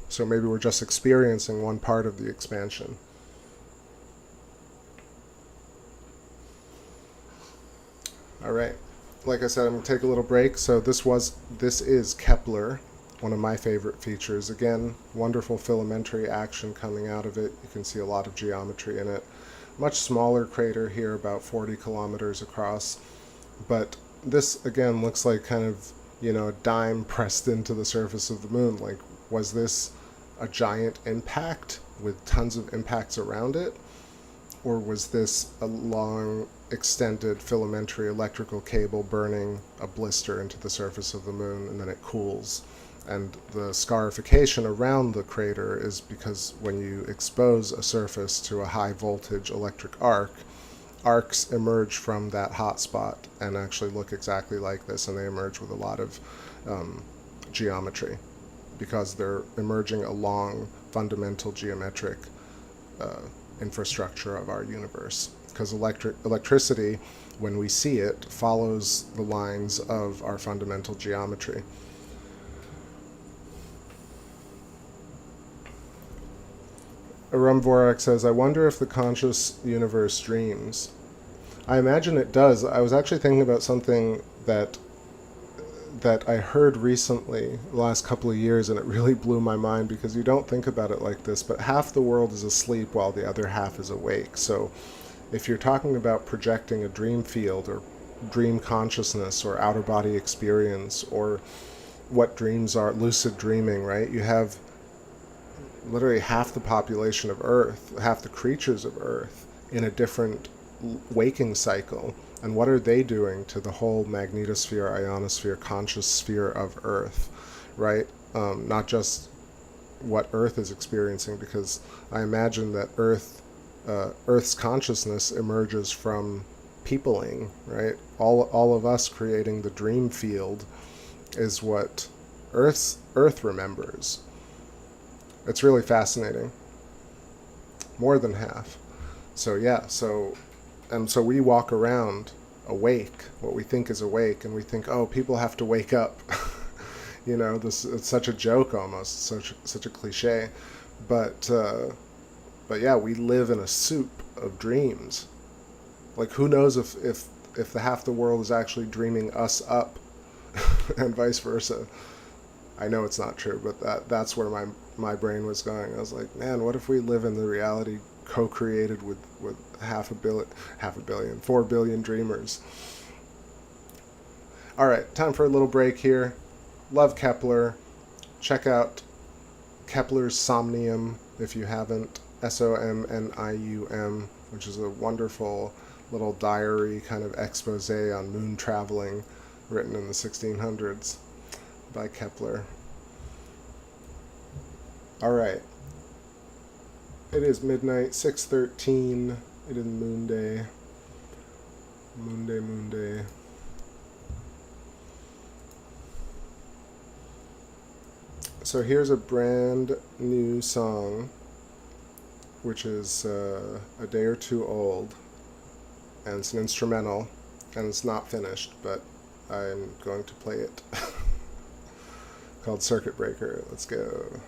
Speaker 1: So maybe we're just experiencing one part of the expansion. All right. Like I said, I'm going to take a little break. So this is Kepler, one of my favorite features. Again, wonderful filamentary action coming out of it. You can see a lot of geometry in it. Much smaller crater here, about 40 kilometers across. But this, again, looks like kind of, you know, a dime pressed into the surface of the moon. Like, was this a giant impact with tons of impacts around it? Or was this a long, extended filamentary electrical cable burning a blister into the surface of the moon, and then it cools? And the scarification around the crater is because when you expose a surface to a high voltage electric arc, arcs emerge from that hot spot and actually look exactly like this, and they emerge with a lot of geometry because they're emerging along fundamental geometric infrastructure of our universe. Because electricity, when we see it, follows the lines of our fundamental geometry. Arumvorak says, I wonder if the conscious universe dreams. I imagine it does. I was actually thinking about something that I heard recently, the last couple of years, and it really blew my mind because you don't think about it like this, but half the world is asleep while the other half is awake. So if you're talking about projecting a dream field or dream consciousness or outer body experience or what dreams are, lucid dreaming, right? You have literally half the population of Earth, half the creatures of Earth in a different waking cycle. And what are they doing to the whole magnetosphere, ionosphere, conscious sphere of Earth, right? Not just what Earth is experiencing, because I imagine that Earth's consciousness emerges from peopling, right? All of us creating the dream field is what Earth remembers. It's really fascinating. More than half. So yeah, so we walk around awake, what we think is awake, and we think, oh, people have to wake up. You know, it's such a joke almost, such a cliche. But yeah, we live in a soup of dreams. Like, who knows if the half the world is actually dreaming us up and vice versa. I know it's not true, but that's where my brain was going. I was like, man, what if we live in the reality co-created with 4 billion dreamers? All right, time for a little break here. Love Kepler. Check out Kepler's Somnium if you haven't. SOMNIUM, which is a wonderful little diary kind of expose on moon traveling written in the 1600s by Kepler. All right. It is midnight, 6:13. It is Moon Day. Moon Day. So here's a brand new song, which is a day or two old, and it's an instrumental, and it's not finished, but I'm going to play it. Called Circuit Breaker. Let's go.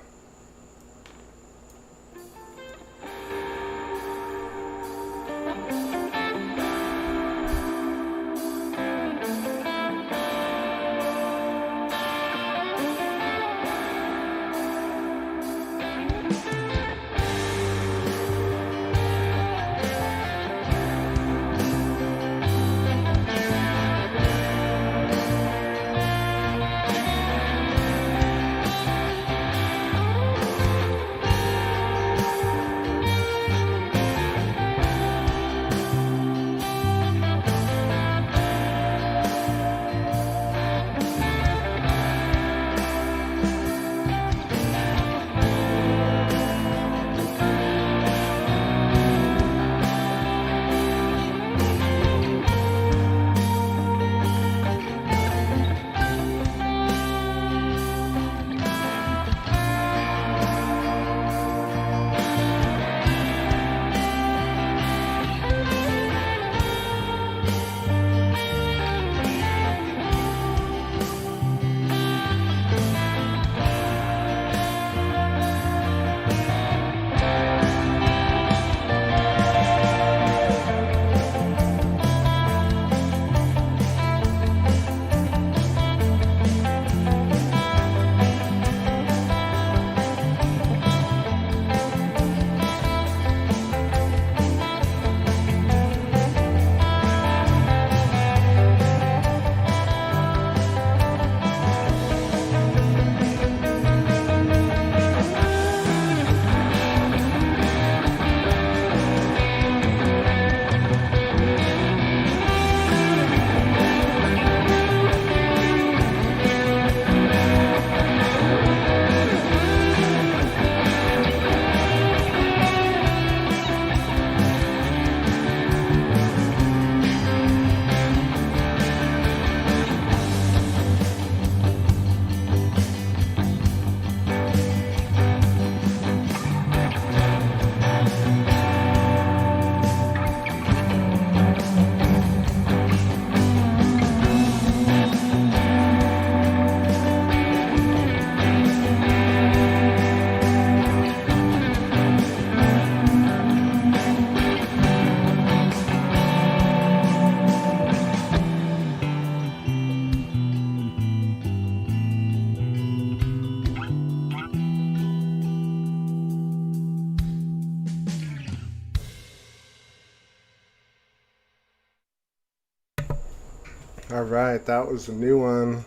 Speaker 1: Alright, that was a new one.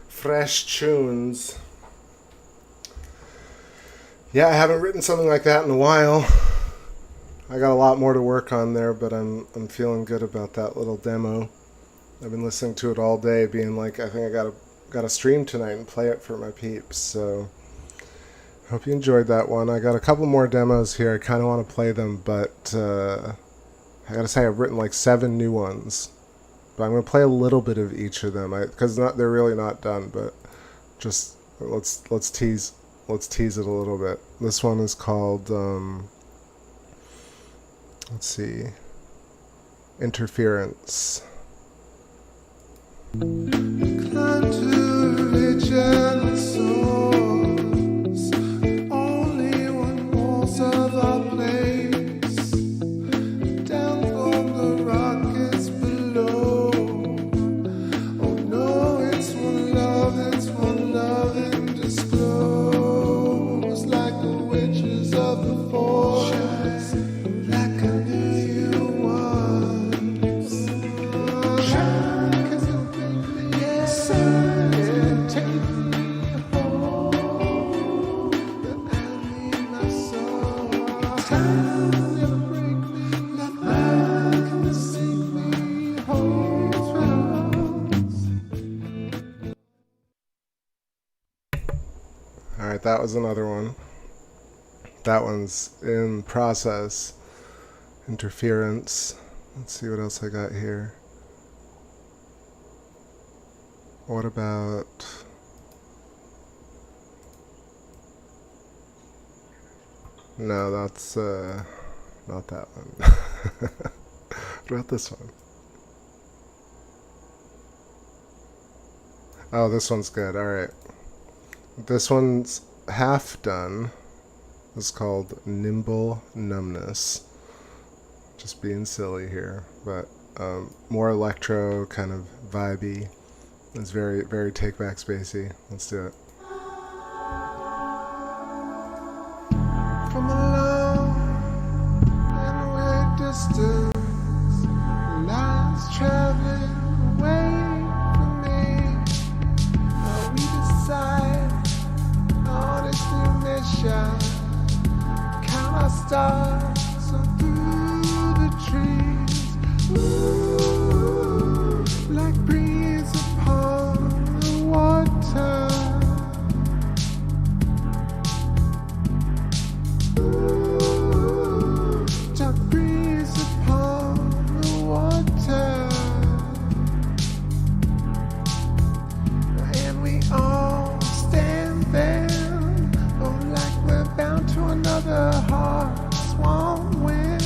Speaker 1: Fresh tunes. Yeah, I haven't written something like that in a while. I got a lot more to work on there, but I'm feeling good about that little demo. I've been listening to it all day, being like, I think I gotta stream tonight and play it for my peeps. So hope you enjoyed that one. I got a couple more demos here. I kind of want to play them, but I gotta say I've written like 7 new ones. But I'm gonna play a little bit of each of them, because they're really not done. But just let's tease it a little bit. This one is called let's see, Interference. Climb to original source. Only one walls of our place. Down from the rockets below. Oh no, it's one love undisclosed. Like the witches of the forest. Like I knew you once. Cause you bring me inside. Take me home. But I need my soul. Time never break me. Nothing can sink me home. Alright, that was another one. That one's in process. Interference. Let's see what else I got here. What about... No, that's not that one. What about this one? Oh, this one's good. Alright. This one's half done. It's called Nimble Numbness. Just being silly here, but more electro, kind of vibey. It's very, very take back spacey. Let's do it. From a long and weird distance, lines traveling away from me. Now we decide on this new mission. Count our stars on through the trees. Ooh, like breeze upon the water. Ooh, dark breeze upon the water. And we all stand there, oh, like we're bound to another heart swan wind.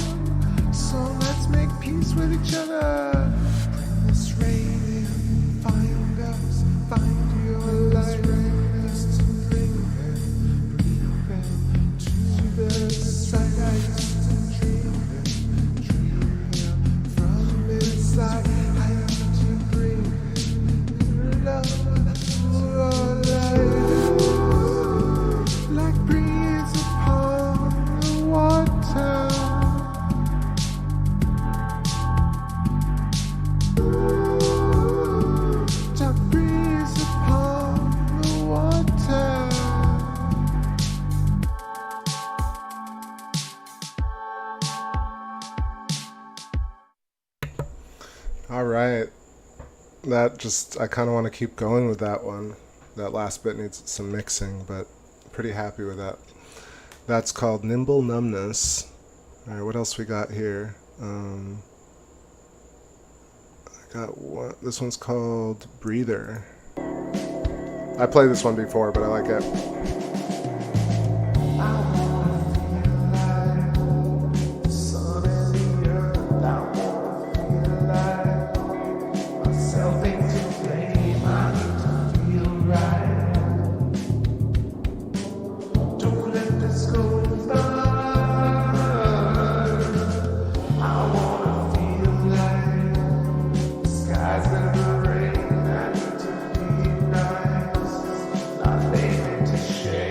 Speaker 1: So let's make peace with each other. Bring this rain in, find us, find your light. Bring us to bring them to the side. I used to dream them from inside. I used to bring love for our life. Like breeze upon the water. Dark breeze upon the water. All right. That just, I kind of want to keep going with that one. That last bit needs some mixing, but pretty happy with that. That's called Nimble Numbness. All right, what else we got here? I got one. This one's called Breather. I played this one before, but I like it.
Speaker 2: Share.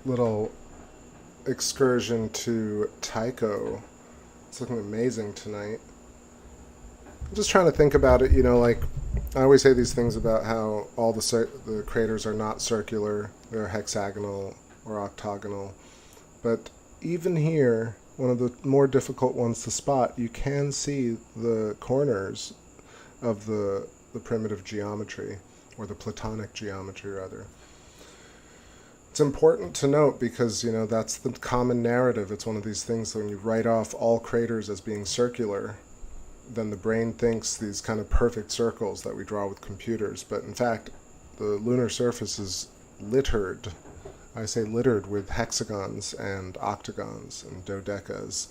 Speaker 1: Little excursion to Tycho. It's looking amazing tonight. I'm just trying to think about it, like I always say these things about how all the craters are not circular, they're hexagonal or octagonal. But even here, one of the more difficult ones to spot, you can see the corners of the primitive geometry, or the Platonic geometry rather. It's important to note because, that's the common narrative. It's one of these things when you write off all craters as being circular, then the brain thinks these kind of perfect circles that we draw with computers. But in fact, the lunar surface is littered. I say littered with hexagons and octagons and dodecas.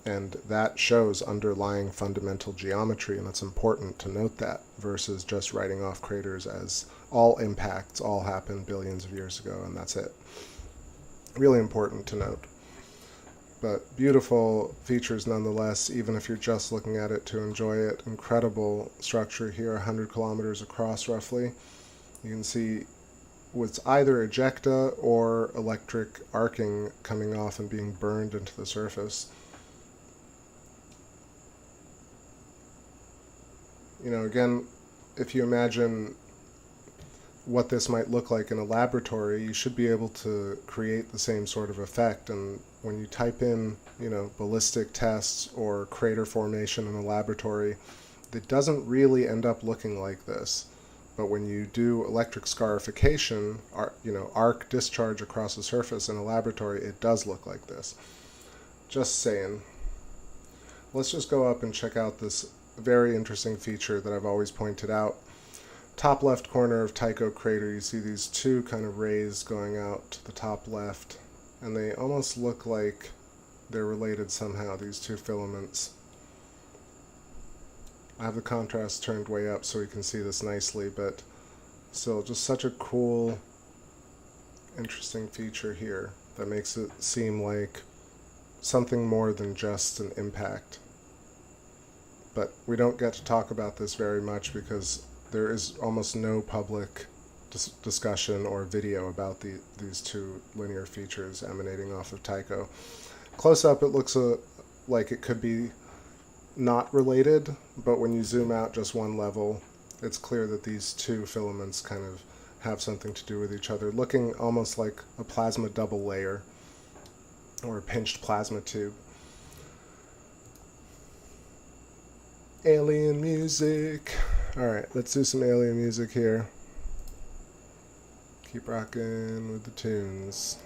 Speaker 1: And that shows underlying fundamental geometry, and it's important to note that, versus just writing off craters as all impacts all happened billions of years ago, and that's it. Really important to note. but beautiful features nonetheless, even if you're just looking at it to enjoy it. Incredible structure here, 100 kilometers across roughly. You can see with either ejecta or electric arcing coming off and being burned into the surface. You know, again, if you imagine what this might look like in a laboratory, you should be able to create the same sort of effect. And when you type in, you know, ballistic tests or crater formation in a laboratory, it doesn't really end up looking like this. But when you do electric scarification, you know, arc discharge across the surface in a laboratory, it does look like this. Just saying. Let's just go up and check out this very interesting feature that I've always pointed out. Top left corner of Tycho crater, you see these two kind of rays going out to the top left, and they almost look like they're related somehow, these two filaments. I have the contrast turned way up so you can see this nicely, but still just such a cool, interesting feature here that makes it seem like something more than just an impact. But we don't get to talk about this very much because there is almost no public discussion or video about these two linear features emanating off of Tycho. Close up, it looks like it could be not related, but when you zoom out just one level, it's clear that these two filaments kind of have something to do with each other, looking almost like a plasma double layer or a pinched plasma tube. Alien music. Alright, let's do some alien music here. Keep rocking with the tunes.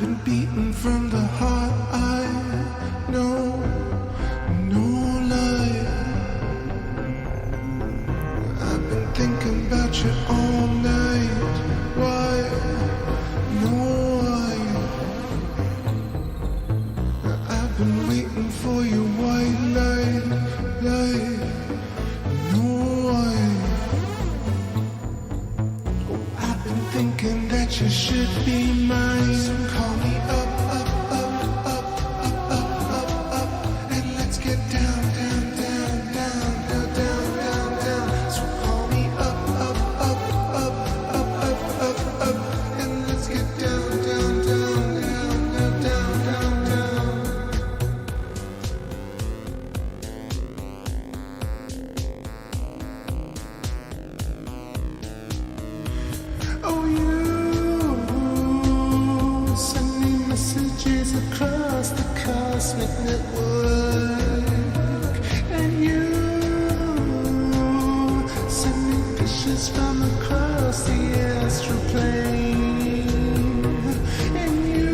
Speaker 1: been beaten from the heart, I know, no lie. I've been thinking about you all night. Why? No why. I've been waiting for your white light, light. No why. Oh, I've been thinking that you should be mine. So call me up, up, up, up, up, up, up, up, and let's get down, down, down, down, down, down, down, down. So call me up, up, up, up, up, up, up, up, and let's get down, down, down, down, down, down, down, down. Oh, you send me messages across the cosmic network, and you send me pictures from across the astral plane, and you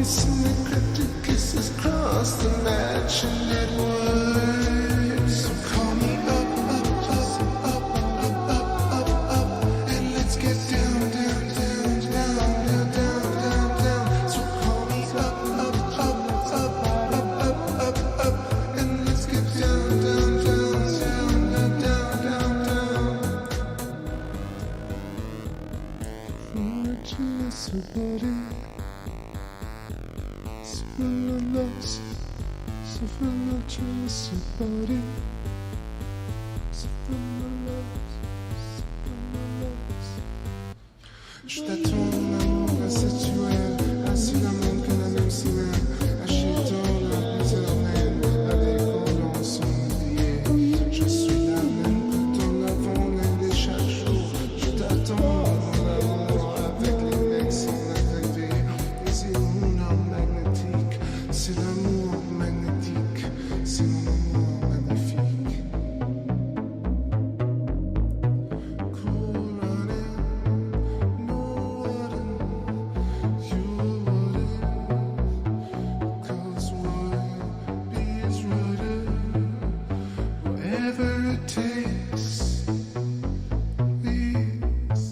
Speaker 1: send me cryptic kisses across the matching network. So call me up, up, up, up, up, up, up, up, and let's get down, down, down, down, down, down, down, down. So call me up, up, up, up, up, up, up, up, and let's get down, down, down, down, down, down, down, Je t'attends, mon amour, assez cruel, ainsi la même que la même semaine, agitant la éternelle, avec en son billet. Je suis la même que ton avant, l'année chaque jour. Je t'attends, mon amour, avec les mecs sans agrévé. Et c'est Lunar magnétique, c'est l'amour magnétique, c'est mon amour magnifique. Cool running, no warning, you wouldn't, 'cause what be is rooted, whatever it takes. Please,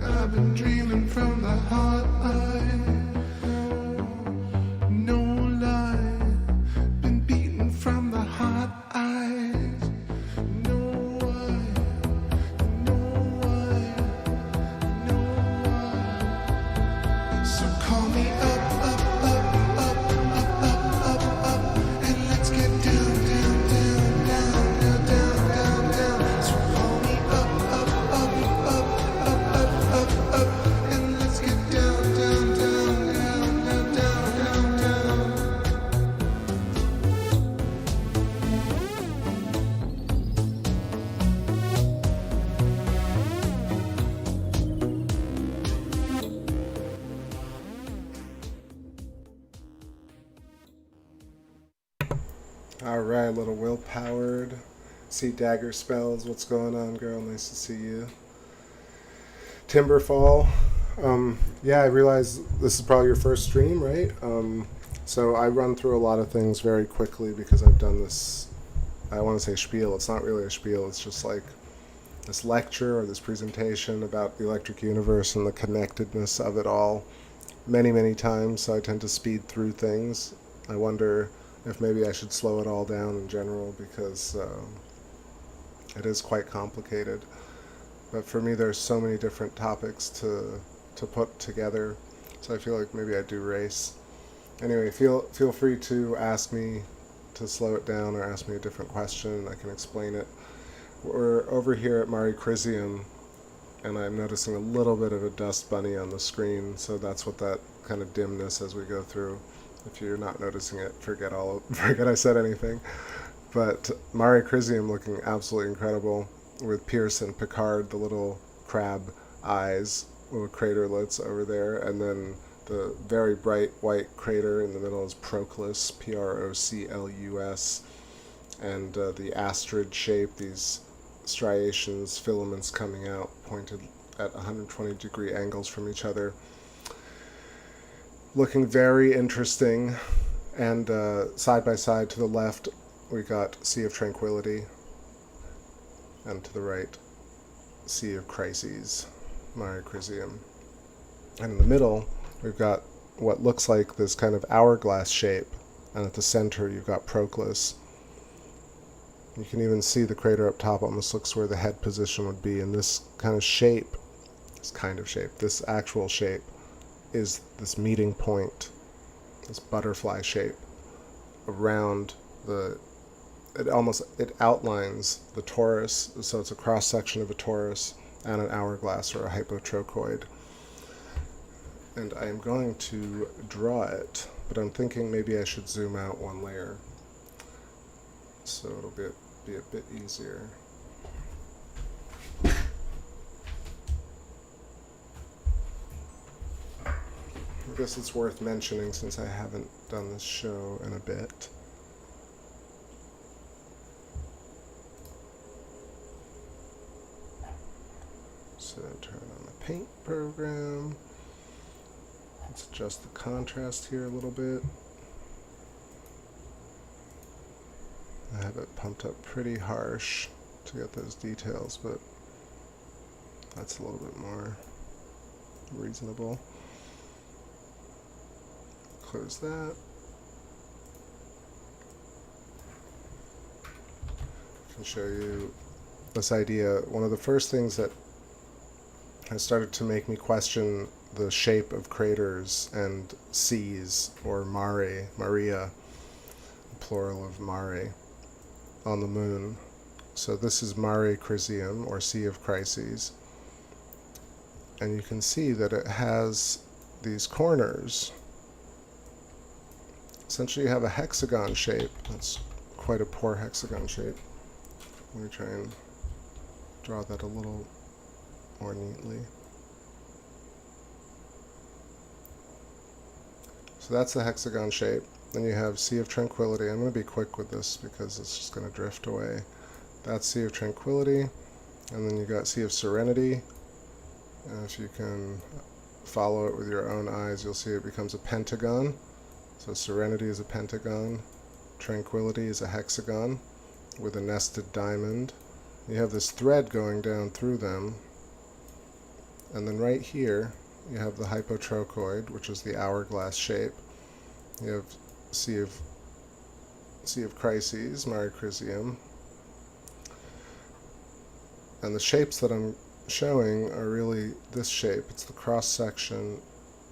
Speaker 1: I've been dreaming from the heart, I no lie, been beaten from the heart, eyes, no why, no why, no why. So call me up, up, up, up, up, up, up, up, and let's get down, down, down, down, down, down, down, down. So call me up, up, up, up, up, up, up, up, and let's get down, down, down, down, down, down, down, down. Alright, little will-powered. See Dagger Spells, what's going on, girl? Nice to see you. Timberfall. Yeah, I realize this is probably your first stream, right? So I run through a lot of things very quickly because I've done this, I want to say spiel. It's not really a spiel, it's just like this lecture or this presentation about the electric universe and the connectedness of it all many, many times, so I tend to speed through things. I wonder if maybe I should slow it all down in general because it is quite complicated. But for me, there's so many different topics to put together, so I feel like maybe I do race. Anyway, feel free to ask me to slow it down or ask me a different question and I can explain it. We're over here at Mare Crisium, and I'm noticing a little bit of a dust bunny on the screen, so that's what that kind of dimness as we go through. If you're not noticing it, forget I said anything. But Mare Crisium looking absolutely incredible with Pierce and Picard, the little crab eyes, little craterlets over there, and then the very bright white crater in the middle is Proclus, Proclus, and the astrid shape, these striations, filaments coming out, pointed at 120 degree angles from each other. looking very interesting. And side by side to the left, we got Sea of Tranquility, and to the right, Sea of Crises, Mare Crisium. And in the middle, we've got what looks like this kind of hourglass shape, and at the center you've got Proclus. You can even see the crater up top almost looks where the head position would be, and this shape, this actual shape, is this meeting point, this butterfly shape around it outlines the torus, so it's a cross section of a torus and an hourglass or a hypotrochoid. And I am going to draw it, but I'm thinking maybe I should zoom out one layer so it'll be a bit easier. I guess it's worth mentioning since I haven't done this show in a bit. So turn on the paint program. Let's adjust the contrast here a little bit. I have it pumped up pretty harsh to get those details, but that's a little bit more reasonable. Close that. I can show you this idea. One of the first things that has started to make me question the shape of craters and seas, or mare, Maria, plural of mare, on the moon. So this is Mare Crisium, or Sea of Crises. And you can see that it has these corners. Essentially you have a hexagon shape. That's quite a poor hexagon shape. Let me try and draw that a little more neatly. So that's the hexagon shape. Then you have Sea of Tranquility. I'm going to be quick with this because it's just going to drift away. That's Sea of Tranquility. And then you got Sea of Serenity. And if you can follow it with your own eyes, you'll see it becomes a pentagon. So Serenity is a pentagon. Tranquility is a hexagon with a nested diamond. You have this thread going down through them. And then right here, you have the hypotrochoid, which is the hourglass shape. You have Sea of Crises, Mare Crisium. And the shapes that I'm showing are really this shape. It's the cross section,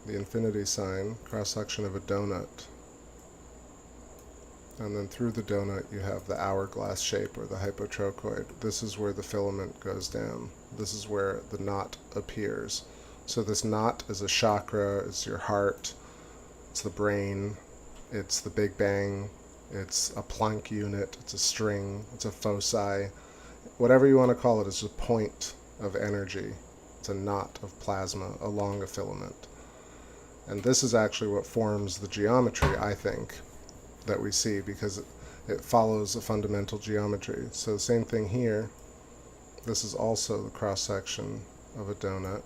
Speaker 1: the infinity sign, cross section of a donut. And then through the donut you have the hourglass shape, or the hypotrochoid. This is where the filament goes down. This is where the knot appears. So this knot is a chakra, it's your heart, it's the brain, it's the Big Bang, it's a Planck unit, it's a string, it's a foci. Whatever you want to call it, it's a point of energy. It's a knot of plasma along a filament. And this is actually what forms the geometry, I think, that we see, because it follows a fundamental geometry. So the same thing here. This is also the cross-section of a donut.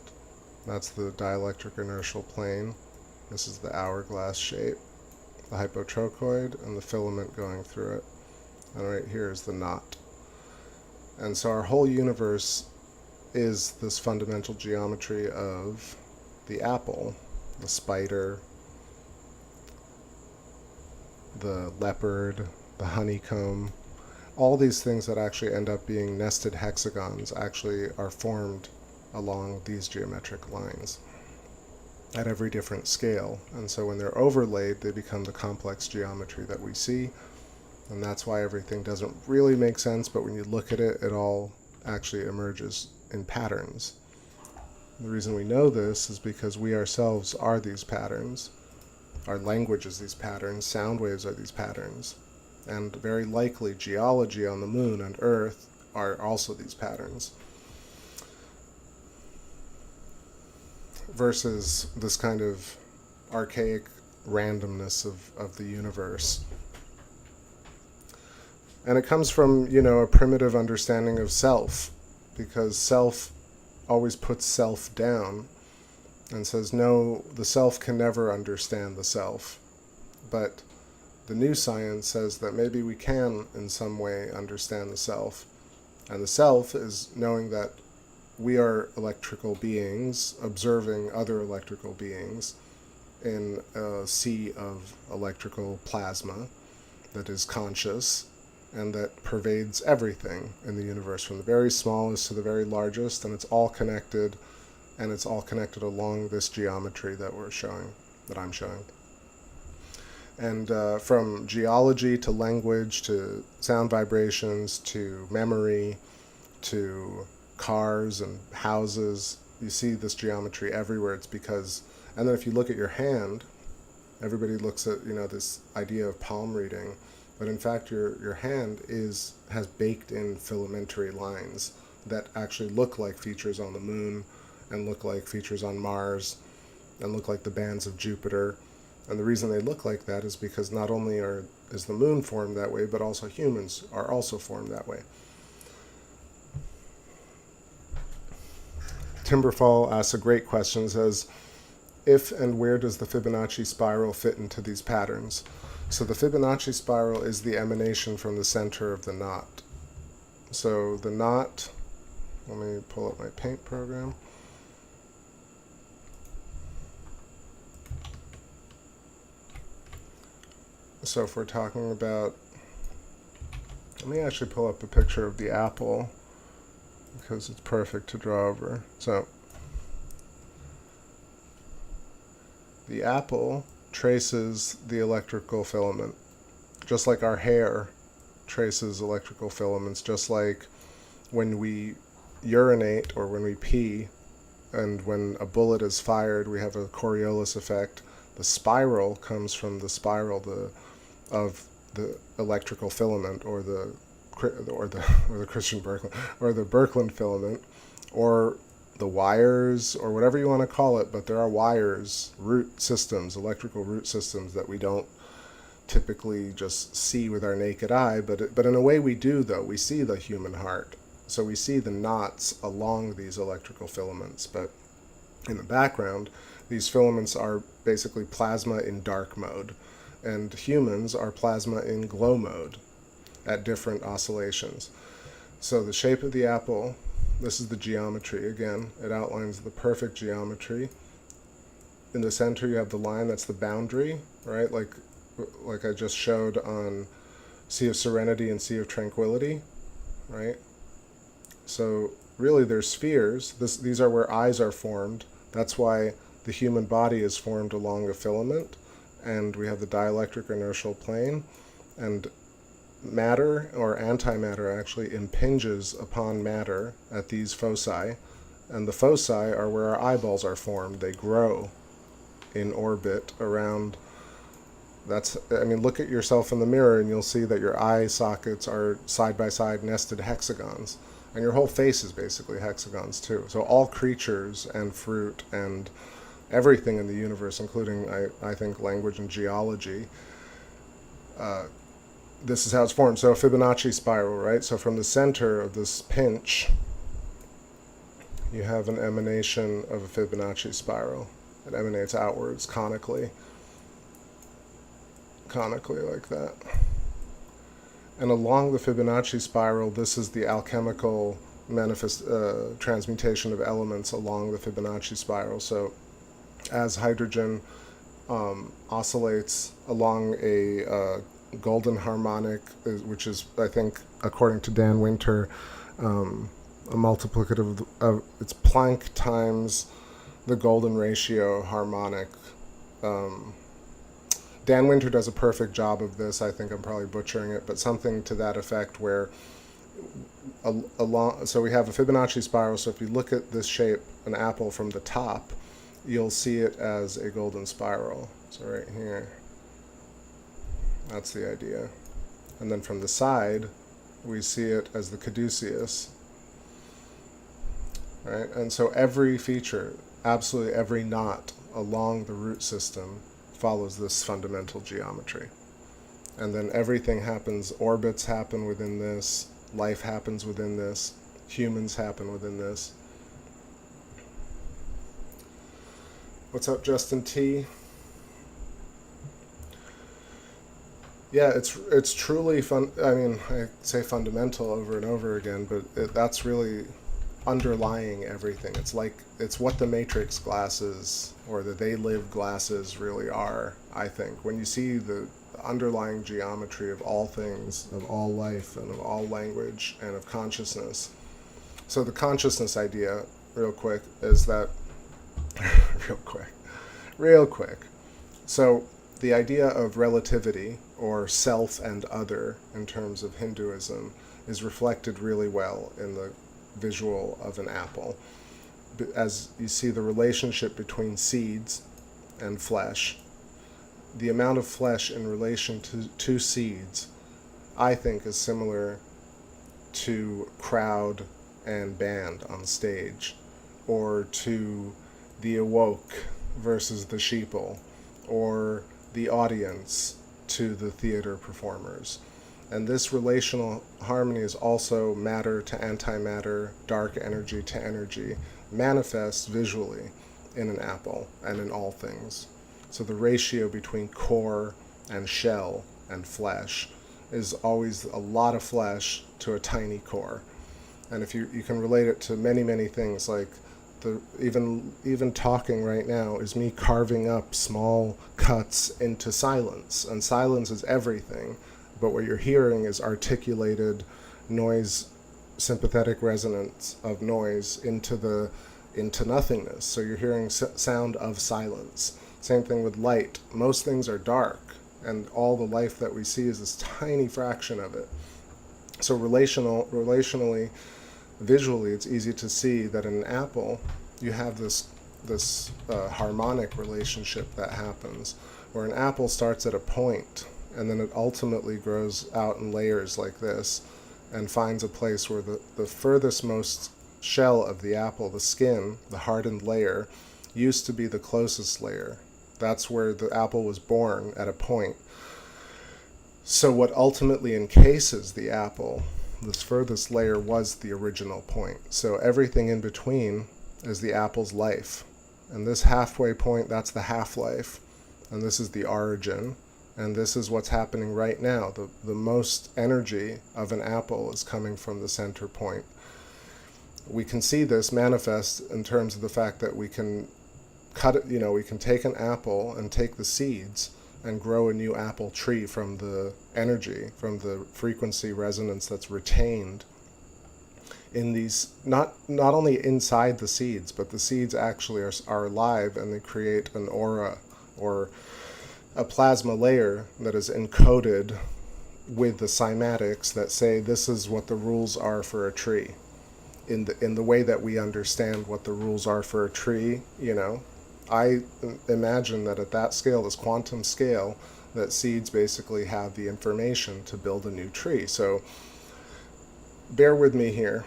Speaker 1: That's the dielectric inertial plane. This is the hourglass shape, the hypotrochoid, and the filament going through it. And right here is the knot. And so our whole universe is this fundamental geometry of the apple, the spider, the leopard, the honeycomb. All these things that actually end up being nested hexagons actually are formed along these geometric lines at every different scale. And so when they're overlaid, they become the complex geometry that we see. And that's why everything doesn't really make sense, but when you look at it, it all actually emerges in patterns. The reason we know this is because we ourselves are these patterns. Our language is these patterns, sound waves are these patterns, and very likely geology on the moon and Earth are also these patterns. Versus this kind of archaic randomness of the universe. And it comes from, a primitive understanding of self, because self always puts self down. and says, no, the self can never understand the self. But the new science says that maybe we can, in some way, understand the self. And the self is knowing that we are electrical beings observing other electrical beings in a sea of electrical plasma that is conscious and that pervades everything in the universe, from the very smallest to the very largest, and it's all connected, and it's all connected along this geometry that we're showing, that I'm showing. And from geology to language to sound vibrations to memory to cars and houses, you see this geometry everywhere. It's because, and then if you look at your hand, everybody looks at, this idea of palm reading, but in fact your hand has baked in filamentary lines that actually look like features on the moon and look like features on Mars and look like the bands of Jupiter. And the reason they look like that is because not only is the moon formed that way, but also humans are also formed that way. Timberfall asks a great question, says, if and where does the Fibonacci spiral fit into these patterns? So the Fibonacci spiral is the emanation from the center of the knot. So the knot, let me pull up my paint program. So if we're talking about, let me actually pull up a picture of the apple because it's perfect to draw over. So the apple traces the electrical filament, just like our hair traces electrical filaments, just like when we urinate or when we pee, and when a bullet is fired, we have a Coriolis effect. The spiral comes from the spiral of the electrical filament, or the Christian Birkeland, or the Birkeland filament, or the wires, or whatever you want to call it. But there are wires, root systems, electrical root systems that we don't typically just see with our naked eye, but in a way we do, though. We see the human heart, so we see the knots along these electrical filaments, but in the background these filaments are basically plasma in dark mode, and humans are plasma in glow mode at different oscillations. So the shape of the apple, this is the geometry again. It outlines the perfect geometry. In the center you have the line, that's the boundary, right? Like I just showed on Sea of Serenity and Sea of Tranquility, right? So really they're spheres. These are where eyes are formed. That's why the human body is formed along a filament, and we have the dielectric inertial plane, and matter, or antimatter actually, impinges upon matter at these foci, and the foci are where our eyeballs are formed. They grow in orbit around. Look at yourself in the mirror and you'll see that your eye sockets are side by side nested hexagons, and your whole face is basically hexagons too. So all creatures and fruit and everything in the universe, including I think language and geology, this is how it's formed. So a Fibonacci spiral, right? So from the center of this pinch, you have an emanation of a Fibonacci spiral. It emanates outwards conically like that. And along the Fibonacci spiral, this is the alchemical transmutation of elements along the Fibonacci spiral. So as hydrogen oscillates along a golden harmonic, which is, I think, according to Dan Winter, a multiplicative of it's Planck times the golden ratio harmonic. Dan Winter does a perfect job of this. I think I'm probably butchering it, but something to that effect, where so we have a Fibonacci spiral. So if you look at this shape, an apple, from the top, you'll see it as a golden spiral. So right here, that's the idea. And then from the side, we see it as the caduceus, right? And so every feature, absolutely every knot along the root system follows this fundamental geometry. And then everything happens, orbits happen within this, life happens within this, humans happen within this. What's up, Justin T? Yeah, it's truly fun. I mean, I say fundamental over and over again, but that's really underlying everything. It's what the matrix glasses or the they live glasses really are, I think. When you see the underlying geometry of all things, of all life, and of all language, and of consciousness. So the consciousness idea, real quick, is that real quick. So the idea of relativity, or self and other in terms of Hinduism, is reflected really well in the visual of an apple. As you see the relationship between seeds and flesh, the amount of flesh in relation to seeds, I think, is similar to crowd and band on stage, or to the awoke versus the sheeple, or the audience to the theater performers. And this relational harmony is also matter to antimatter, dark energy to energy, manifests visually in an apple and in all things. So the ratio between core and shell and flesh is always a lot of flesh to a tiny core. And if you can relate it to many, many things, like even talking right now is me carving up small cuts into silence, and silence is everything, but what you're hearing is articulated noise, sympathetic resonance of noise into nothingness. So you're hearing sound of silence. Same thing with light. Most things are dark, and all the life that we see is this tiny fraction of it. So relationally, visually, it's easy to see that in an apple, you have this harmonic relationship that happens, where an apple starts at a point, and then it ultimately grows out in layers like this, and finds a place where the furthest most shell of the apple, the skin, the hardened layer, used to be the closest layer. That's where the apple was born, at a point. So what ultimately encases the apple, this furthest layer, was the original point. So everything in between is the apple's life. And this halfway point, that's the half-life. And this is the origin. And this is what's happening right now. The most energy of an apple is coming from the center point. We can see this manifest in terms of the fact that we can cut it, we can take an apple and take the seeds and grow a new apple tree from the energy, from the frequency resonance that's retained in these, not only inside the seeds, but the seeds actually are alive, and they create an aura, or a plasma layer that is encoded with the cymatics that say this is what the rules are for a tree. In the way that we understand what the rules are for a tree, I imagine that at that scale, this quantum scale, that seeds basically have the information to build a new tree. So bear with me here.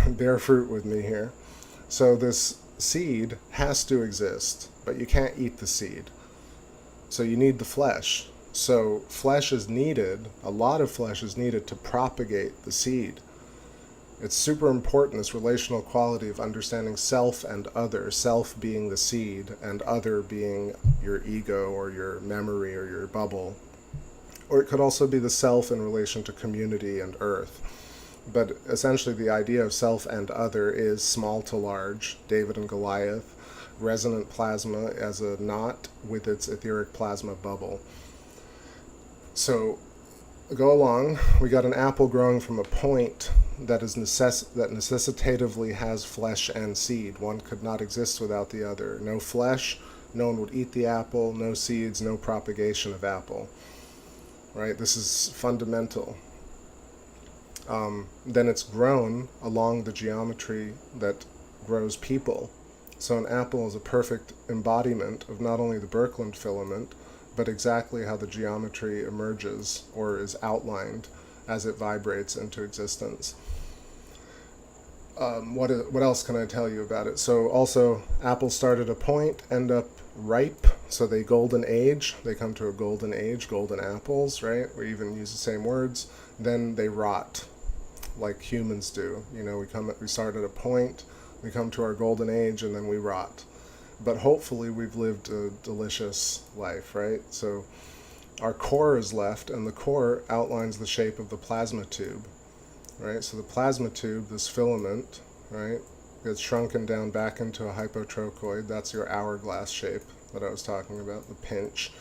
Speaker 1: Bear fruit with me here. So this seed has to exist, but you can't eat the seed. So you need the flesh. So flesh is needed, a lot of flesh is needed to propagate the seed. It's super important, this relational quality of understanding self and other, self being the seed and other being your ego or your memory or your bubble. Or it could also be the self in relation to community and earth. But essentially the idea of self and other is small to large, David and Goliath, resonant plasma as a knot with its etheric plasma bubble. So go along, we got an apple growing from a point that is that necessitatively has flesh and seed. One could not exist without the other. No flesh, no one would eat the apple, no seeds, no propagation of apple. Right? This is fundamental. Then it's grown along the geometry that grows people. So an apple is a perfect embodiment of not only the Birkeland filament, but exactly how the geometry emerges or is outlined as it vibrates into existence. What else can I tell you about it? So also, apples start at a point, end up ripe, so they golden age. They come to a golden age, golden apples, right? We even use the same words. Then they rot, like humans do. We start at a point, we come to our golden age, and then we rot. but hopefully we've lived a delicious life, right? So our core is left, and the core outlines the shape of the plasma tube, right? So the plasma tube, this filament, right, gets shrunken down back into a hypotrochoid. That's your hourglass shape that I was talking about, the pinch.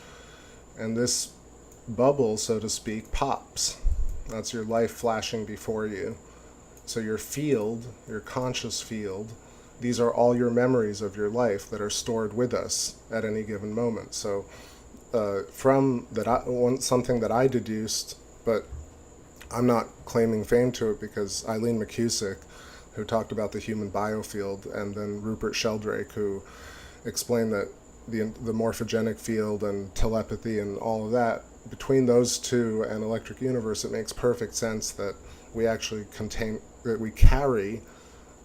Speaker 1: And this bubble, so to speak, pops. That's your life flashing before you. So your field, your conscious field, these are all your memories of your life that are stored with us at any given moment. So from that, something that I deduced, but I'm not claiming fame to it, because Eileen McCusick, who talked about the human biofield, and then Rupert Sheldrake, who explained that the morphogenic field and telepathy and all of that, between those two and electric universe, it makes perfect sense that we actually we carry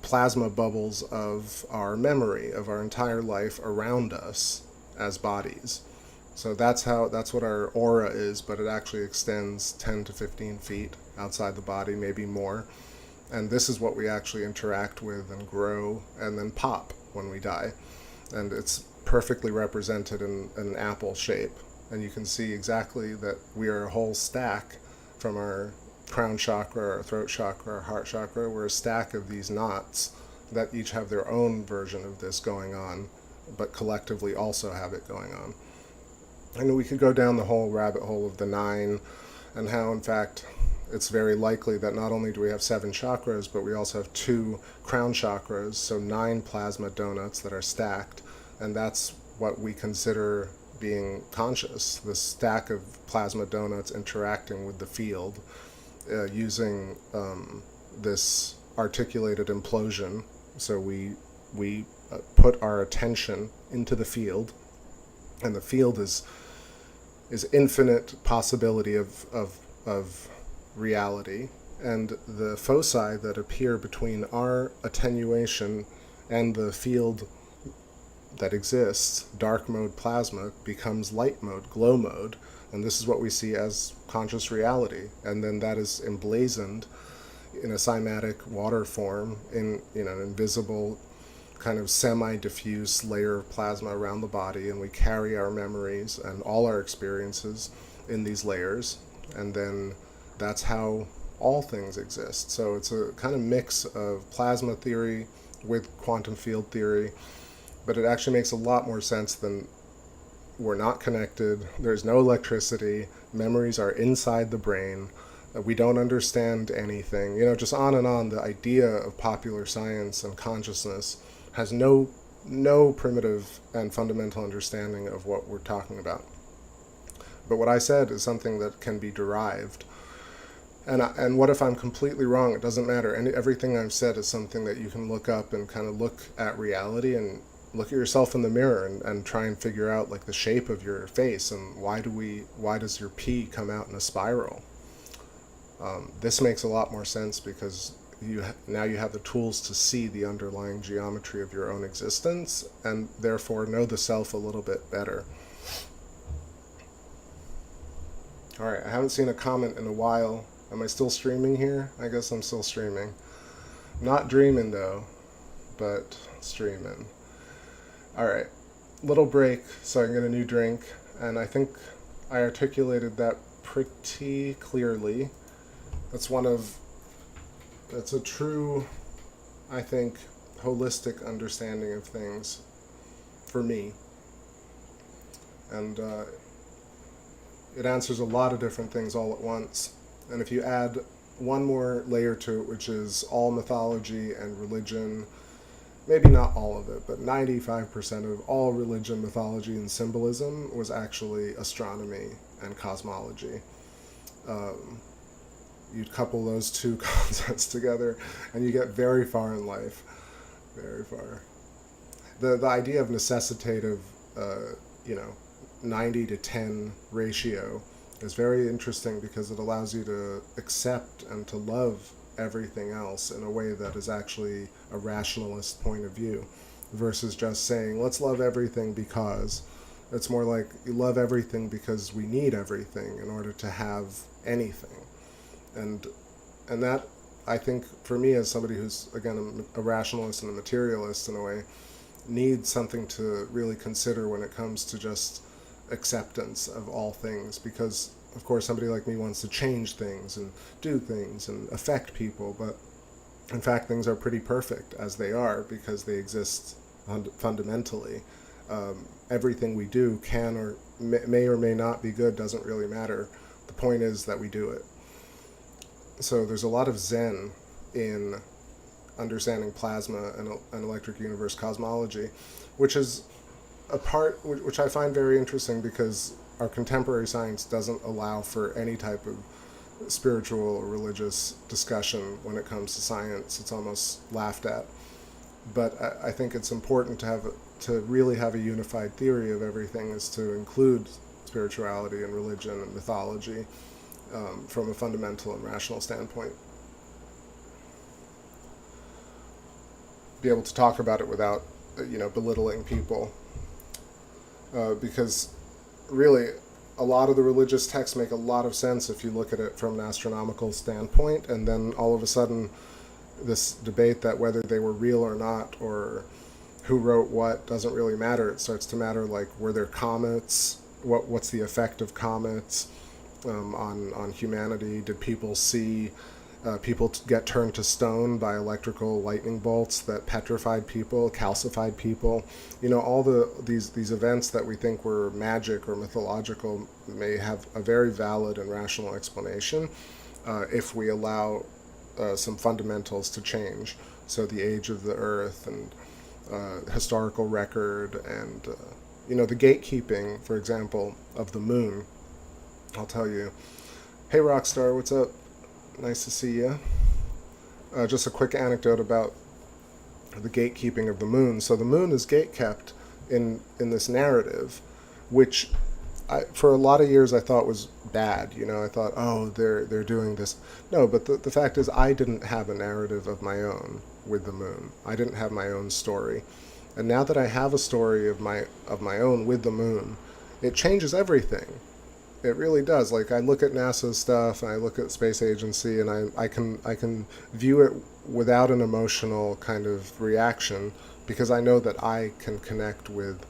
Speaker 1: plasma bubbles of our memory, of our entire life around us as bodies. So that's what our aura is, but it actually extends 10 to 15 feet outside the body, maybe more. And this is what we actually interact with and grow and then pop when we die. And it's perfectly represented in an apple shape. And you can see exactly that we are a whole stack from our crown chakra, our throat chakra, our heart chakra. We're a stack of these knots that each have their own version of this going on, but collectively also have it going on. And we could go down the whole rabbit hole of the 9, and how, in fact, it's very likely that not only do we have 7 chakras, but we also have 2 crown chakras, so 9 plasma donuts that are stacked, and that's what we consider being conscious, the stack of plasma donuts interacting with the field using this articulated implosion. So we put our attention into the field, and the field is infinite possibility of reality, and the foci that appear between our attenuation and the field that exists, dark mode plasma, becomes light mode, glow mode, and this is what we see as conscious reality. And then that is emblazoned in a cymatic water form in an invisible kind of semi-diffuse layer of plasma around the body, and we carry our memories and all our experiences in these layers, and then that's how all things exist. So it's a kind of mix of plasma theory with quantum field theory, but it actually makes a lot more sense than we're not connected, there's no electricity, memories are inside the brain, we don't understand anything, just on and on. The idea of popular science and consciousness has no primitive and fundamental understanding of what we're talking about. But what I said is something that can be derived. And what if I'm completely wrong? It doesn't matter. Everything I've said is something that you can look up and kind of look at reality and look at yourself in the mirror and try and figure out like the shape of your face and why does your pee come out in a spiral? This makes a lot more sense because now you have the tools to see the underlying geometry of your own existence and therefore know the self a little bit better. Alright, I haven't seen a comment in a while. Am I still streaming here? I guess I'm still streaming. Not dreaming though, but streaming. Alright, little break so I can get a new drink, and I think I articulated that pretty clearly. That's a true, I think, holistic understanding of things for me. And it answers a lot of different things all at once. And if you add one more layer to it, which is all mythology and religion, maybe not all of it, but 95% of all religion, mythology, and symbolism was actually astronomy and cosmology. You'd couple those two concepts together, and you get very far in life. Very far. The idea of necessitative, 90 to 10 ratio is very interesting because it allows you to accept and to love everything else in a way that is actually a rationalist point of view versus just saying, let's love everything because. It's more like you love everything because we need everything in order to have anything. And that, I think, for me as somebody who's, again, a rationalist and a materialist in a way, need something to really consider when it comes to just acceptance of all things, because of course somebody like me wants to change things and do things and affect people, but in fact things are pretty perfect as they are because they exist fundamentally. Everything we do can or may not be good, doesn't really matter. The point is that we do it. So there's a lot of zen in understanding plasma and electric universe cosmology, which is a part which I find very interesting because our contemporary science doesn't allow for any type of spiritual or religious discussion when it comes to science. It's almost laughed at. But I think it's important to really have a unified theory of everything, is to include spirituality and religion and mythology from a fundamental and rational standpoint. Be able to talk about it without, belittling people. Because really, a lot of the religious texts make a lot of sense if you look at it from an astronomical standpoint, and then all of a sudden this debate that whether they were real or not, or who wrote what, doesn't really matter. It starts to matter, like, were there comets? What's the effect of comets on humanity? Did people see people get turned to stone by electrical lightning bolts that petrified people, calcified people? All these events that we think were magic or mythological may have a very valid and rational explanation if we allow some fundamentals to change. So the age of the Earth and historical record and the gatekeeping, for example, of the moon. I'll tell you. Hey Rockstar, what's up? Nice to see you. Just a quick anecdote about the gatekeeping of the moon. So the moon is gatekept in this narrative, which for a lot of years I thought was bad. I thought, oh, they're doing this. No, but the fact is, I didn't have a narrative of my own with the moon. I didn't have my own story. And now that I have a story of my own with the moon, it changes everything. It really does. Like, I look at NASA's stuff and I look at Space Agency, and I can view it without an emotional kind of reaction, because I know that I can connect with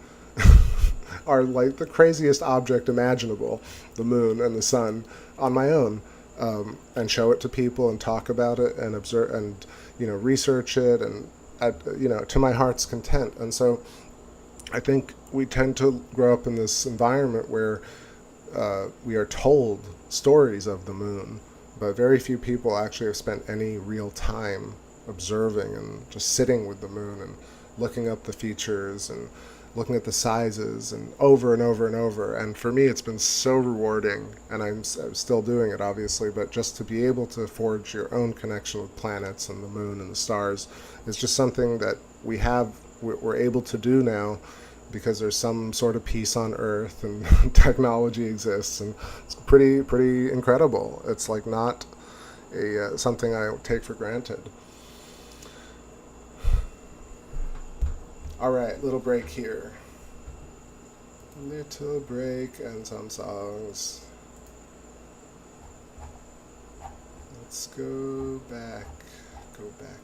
Speaker 1: like the craziest object imaginable, the moon and the sun, on my own, and show it to people and talk about it and observe and research it, and to my heart's content. And so I think we tend to grow up in this environment where we are told stories of the moon, but very few people actually have spent any real time observing and just sitting with the moon and looking up the features and looking at the sizes and over and over and over. And for me, it's been so rewarding, and I'm still doing it, obviously, but just to be able to forge your own connection with planets and the moon and the stars is just something that we're able to do now, because there's some sort of peace on Earth and technology exists, and it's pretty incredible. It's like not something I take for granted. All right, little break here. Little break and some songs. Let's go back. Go back.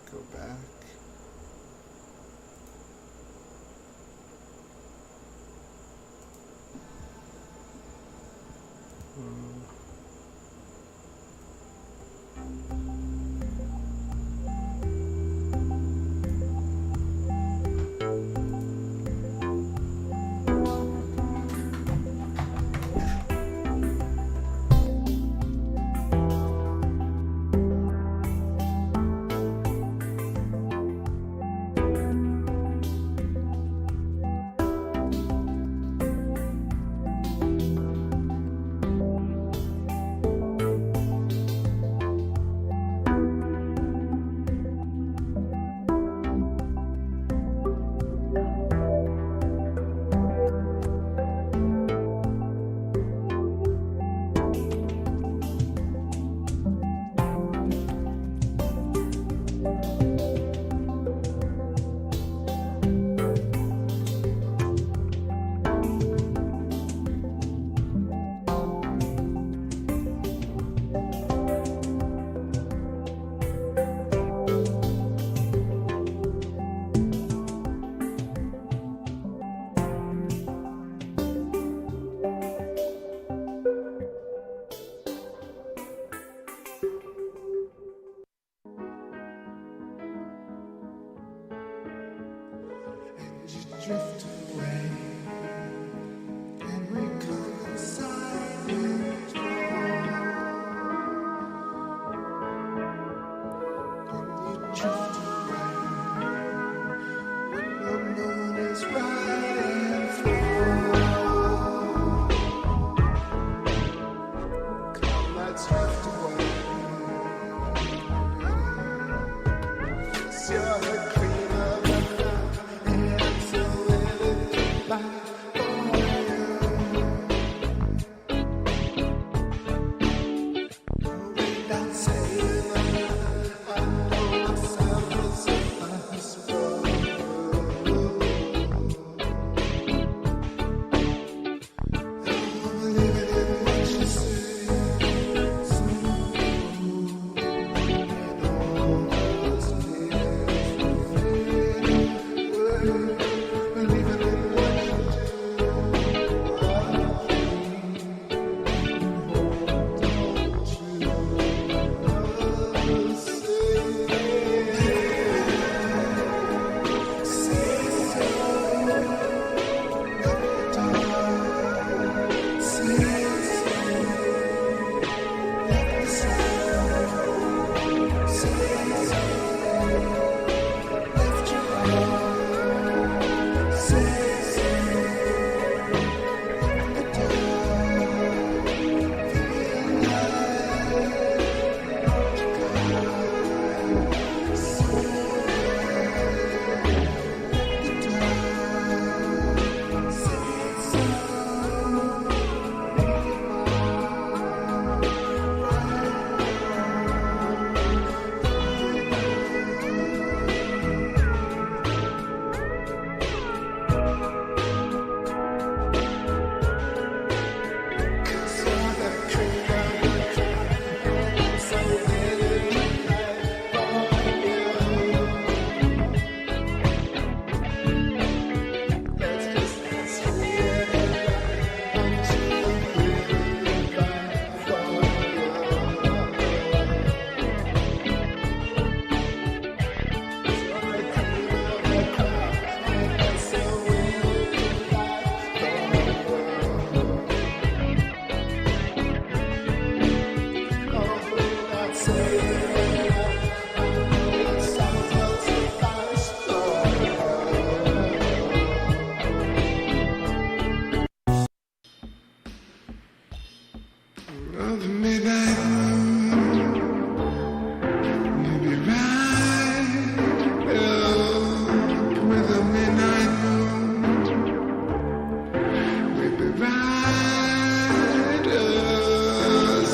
Speaker 2: riders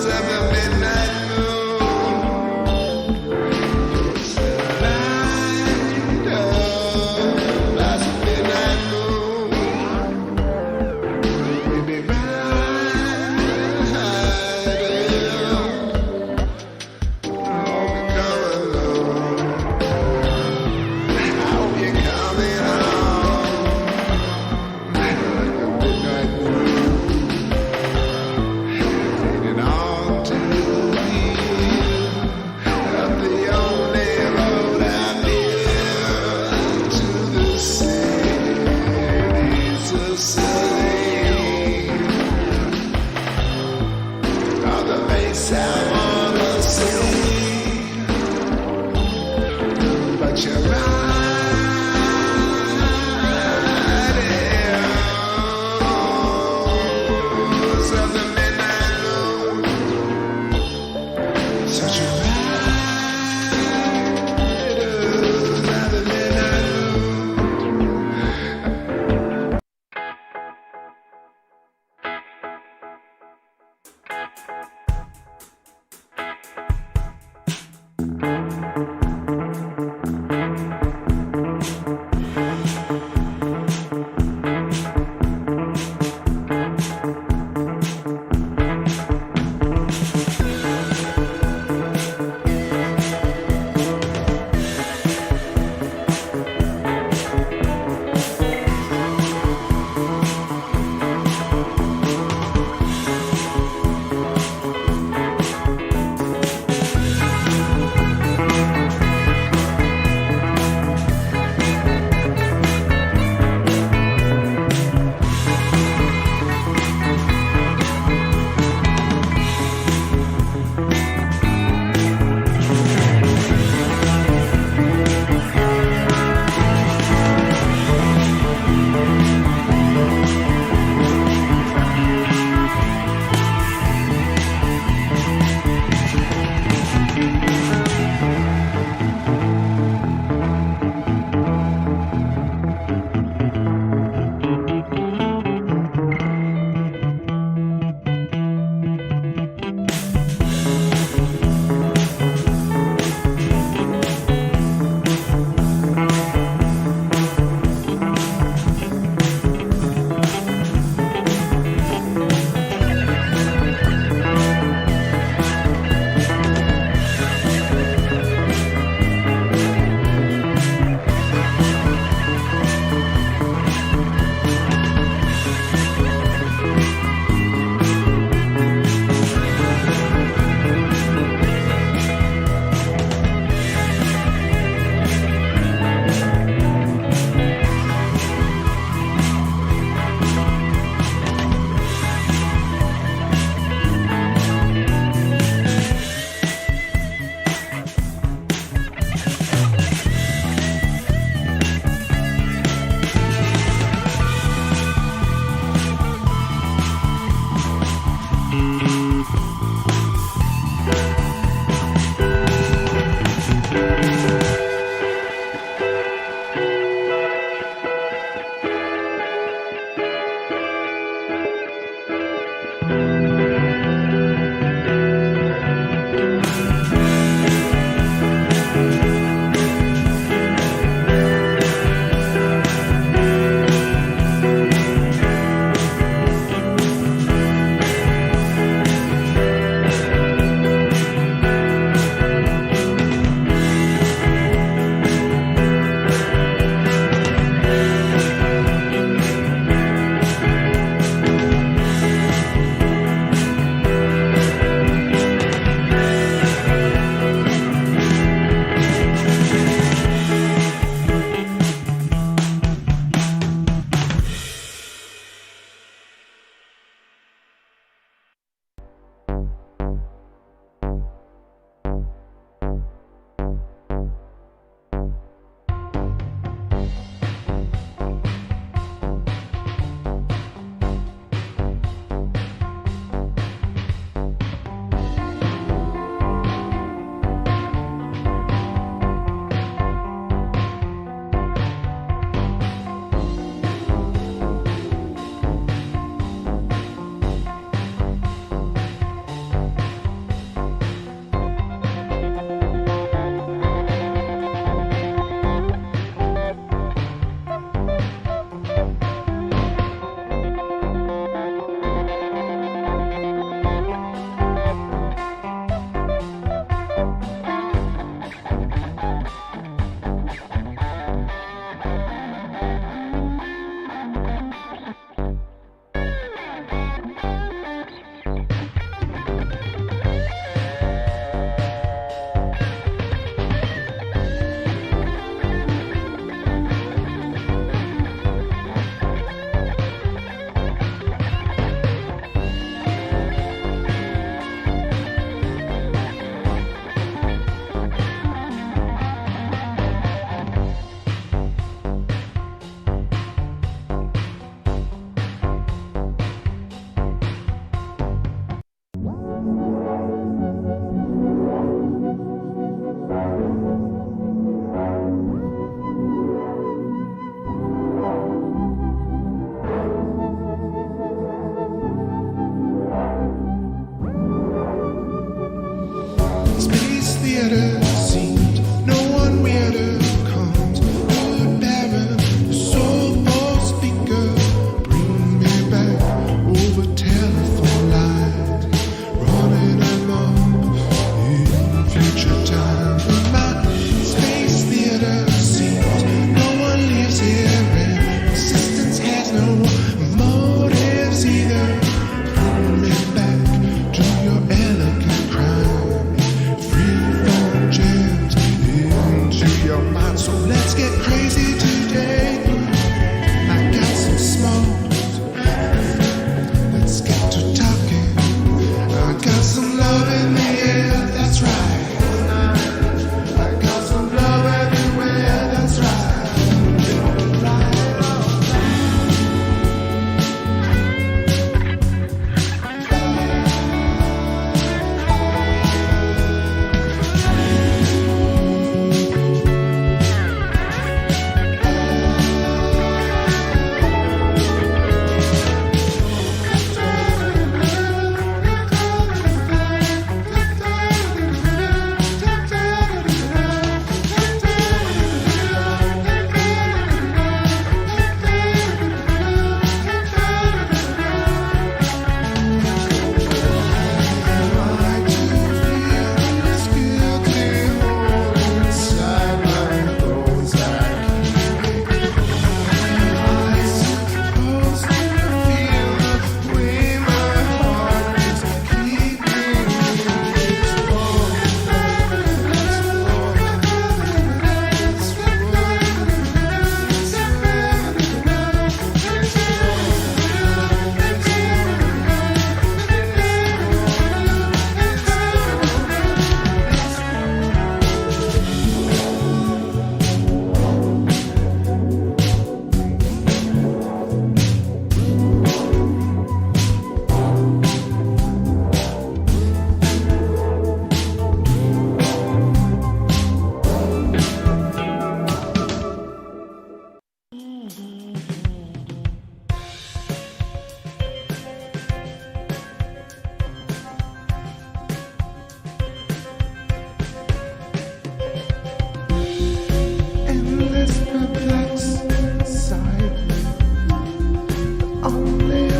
Speaker 2: of the midnight moon. Riders of the midnight moon. We be riders. Oh, we coming home. How you coming home? Like a midnight moon.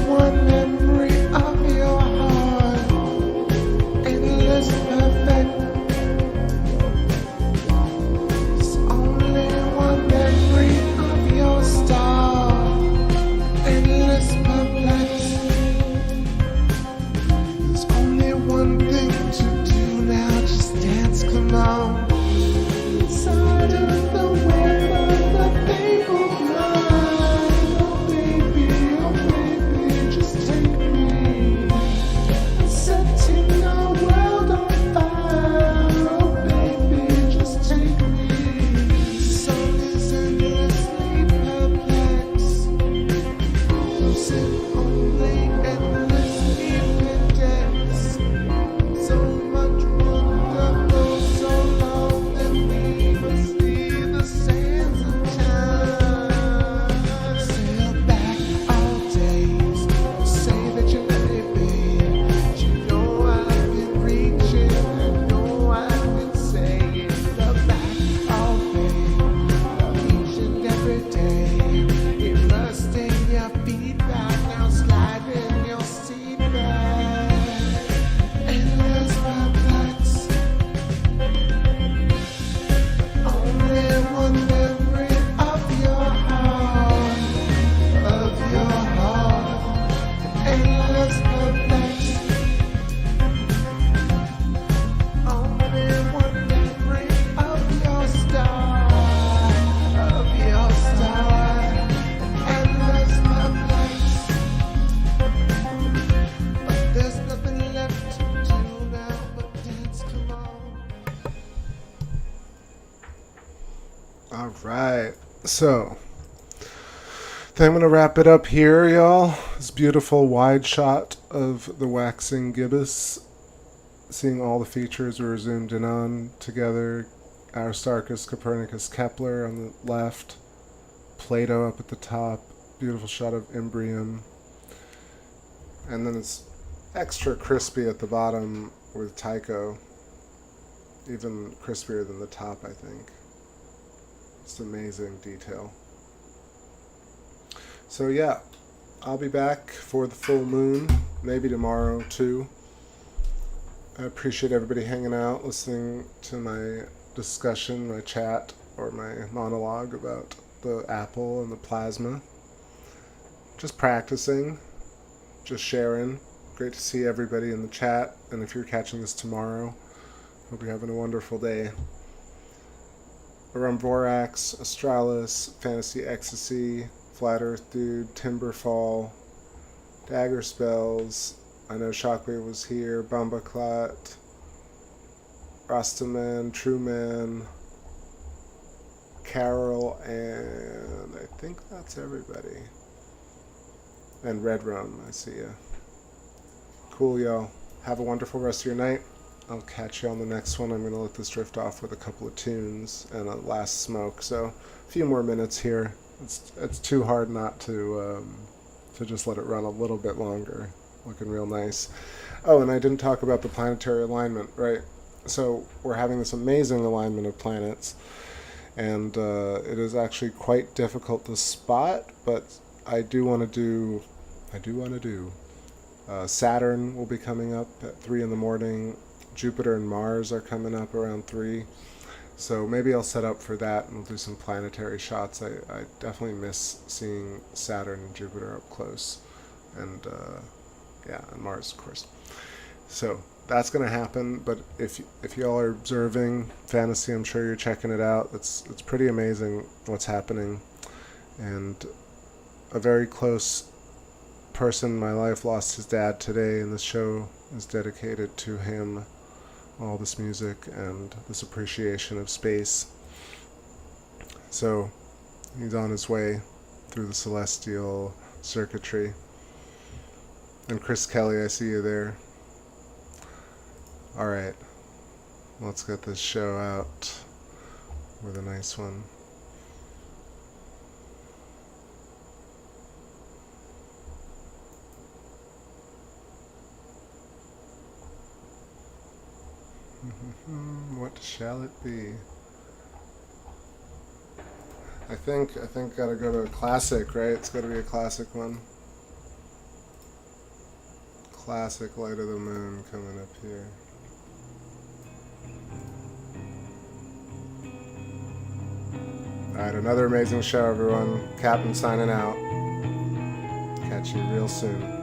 Speaker 2: one memory of your heart, endless perfect. There's only one memory of your star, endless perplex. There's only one thing to do now, just dance, come on. Inside of the web of the fabled mind. Oh baby, just take me. I'm setting our world on fire. Oh baby, just take me. The sun is endlessly perplexed. Losing only endlessly index. So much wonderful, so long that we must leave the sands of time. Sail back all days, say that you let it be. But you know I've been reaching, I know I've been saying. Love back all day, love each and every day. Immersed in your feedback, now sliding your seat back. Endless perplex. Only one memory of your heart, endless perplex. Only one memory of your star, endless perplex. But there's nothing left to do now but dance, come on.
Speaker 1: Alright, so I think I'm going to wrap it up here, y'all. This beautiful wide shot of the waxing gibbous. Seeing all the features we were zoomed in on together. Aristarchus, Copernicus, Kepler on the left. Plato up at the top. Beautiful shot of Imbrium. And then it's extra crispy at the bottom with Tycho. Even crispier than the top, I think. It's amazing detail. So yeah, I'll be back for the full moon, maybe tomorrow too. I appreciate everybody hanging out, listening to my discussion, my chat, or my monologue about the apple and the plasma. Just practicing, just sharing. Great to see everybody in the chat, and if you're catching this tomorrow, hope you're having a wonderful day. Vorax, Australis, Fantasy Ecstasy, Flat Earth Dude, Timberfall, Dagger Spells, I know Shockwave was here, Bumbaclat, Rastaman, Trueman, Carol, and I think that's everybody. And Red Rum, I see ya. Cool, y'all. Have a wonderful rest of your night. I'll catch you on the next one. I'm going to let this drift off with a couple of tunes and a last smoke. So a few more minutes here. It's too hard not to just let it run a little bit longer. Looking real nice. Oh, and I didn't talk about the planetary alignment, right? So we're having this amazing alignment of planets, and it is actually quite difficult to spot, but I do want to do. Saturn will be coming up at 3 in the morning. Jupiter and Mars are coming up around 3. So maybe I'll set up for that and we'll do some planetary shots. I definitely miss seeing Saturn and Jupiter up close. And and Mars, of course. So that's going to happen. But if y'all are observing Fantasy, I'm sure you're checking it out. It's pretty amazing what's happening. And a very close person in my life lost his dad today, and this show is dedicated to him. All this music and this appreciation of space. So he's on his way through the celestial circuitry. And Chris Kelly, I see you there. Alright, let's get this show out with a nice one. What shall it be? I think gotta go to a classic, right? It's gotta be a classic one. Classic light of the moon coming up here. Alright, another amazing show, everyone. Captain signing out. Catch you real soon.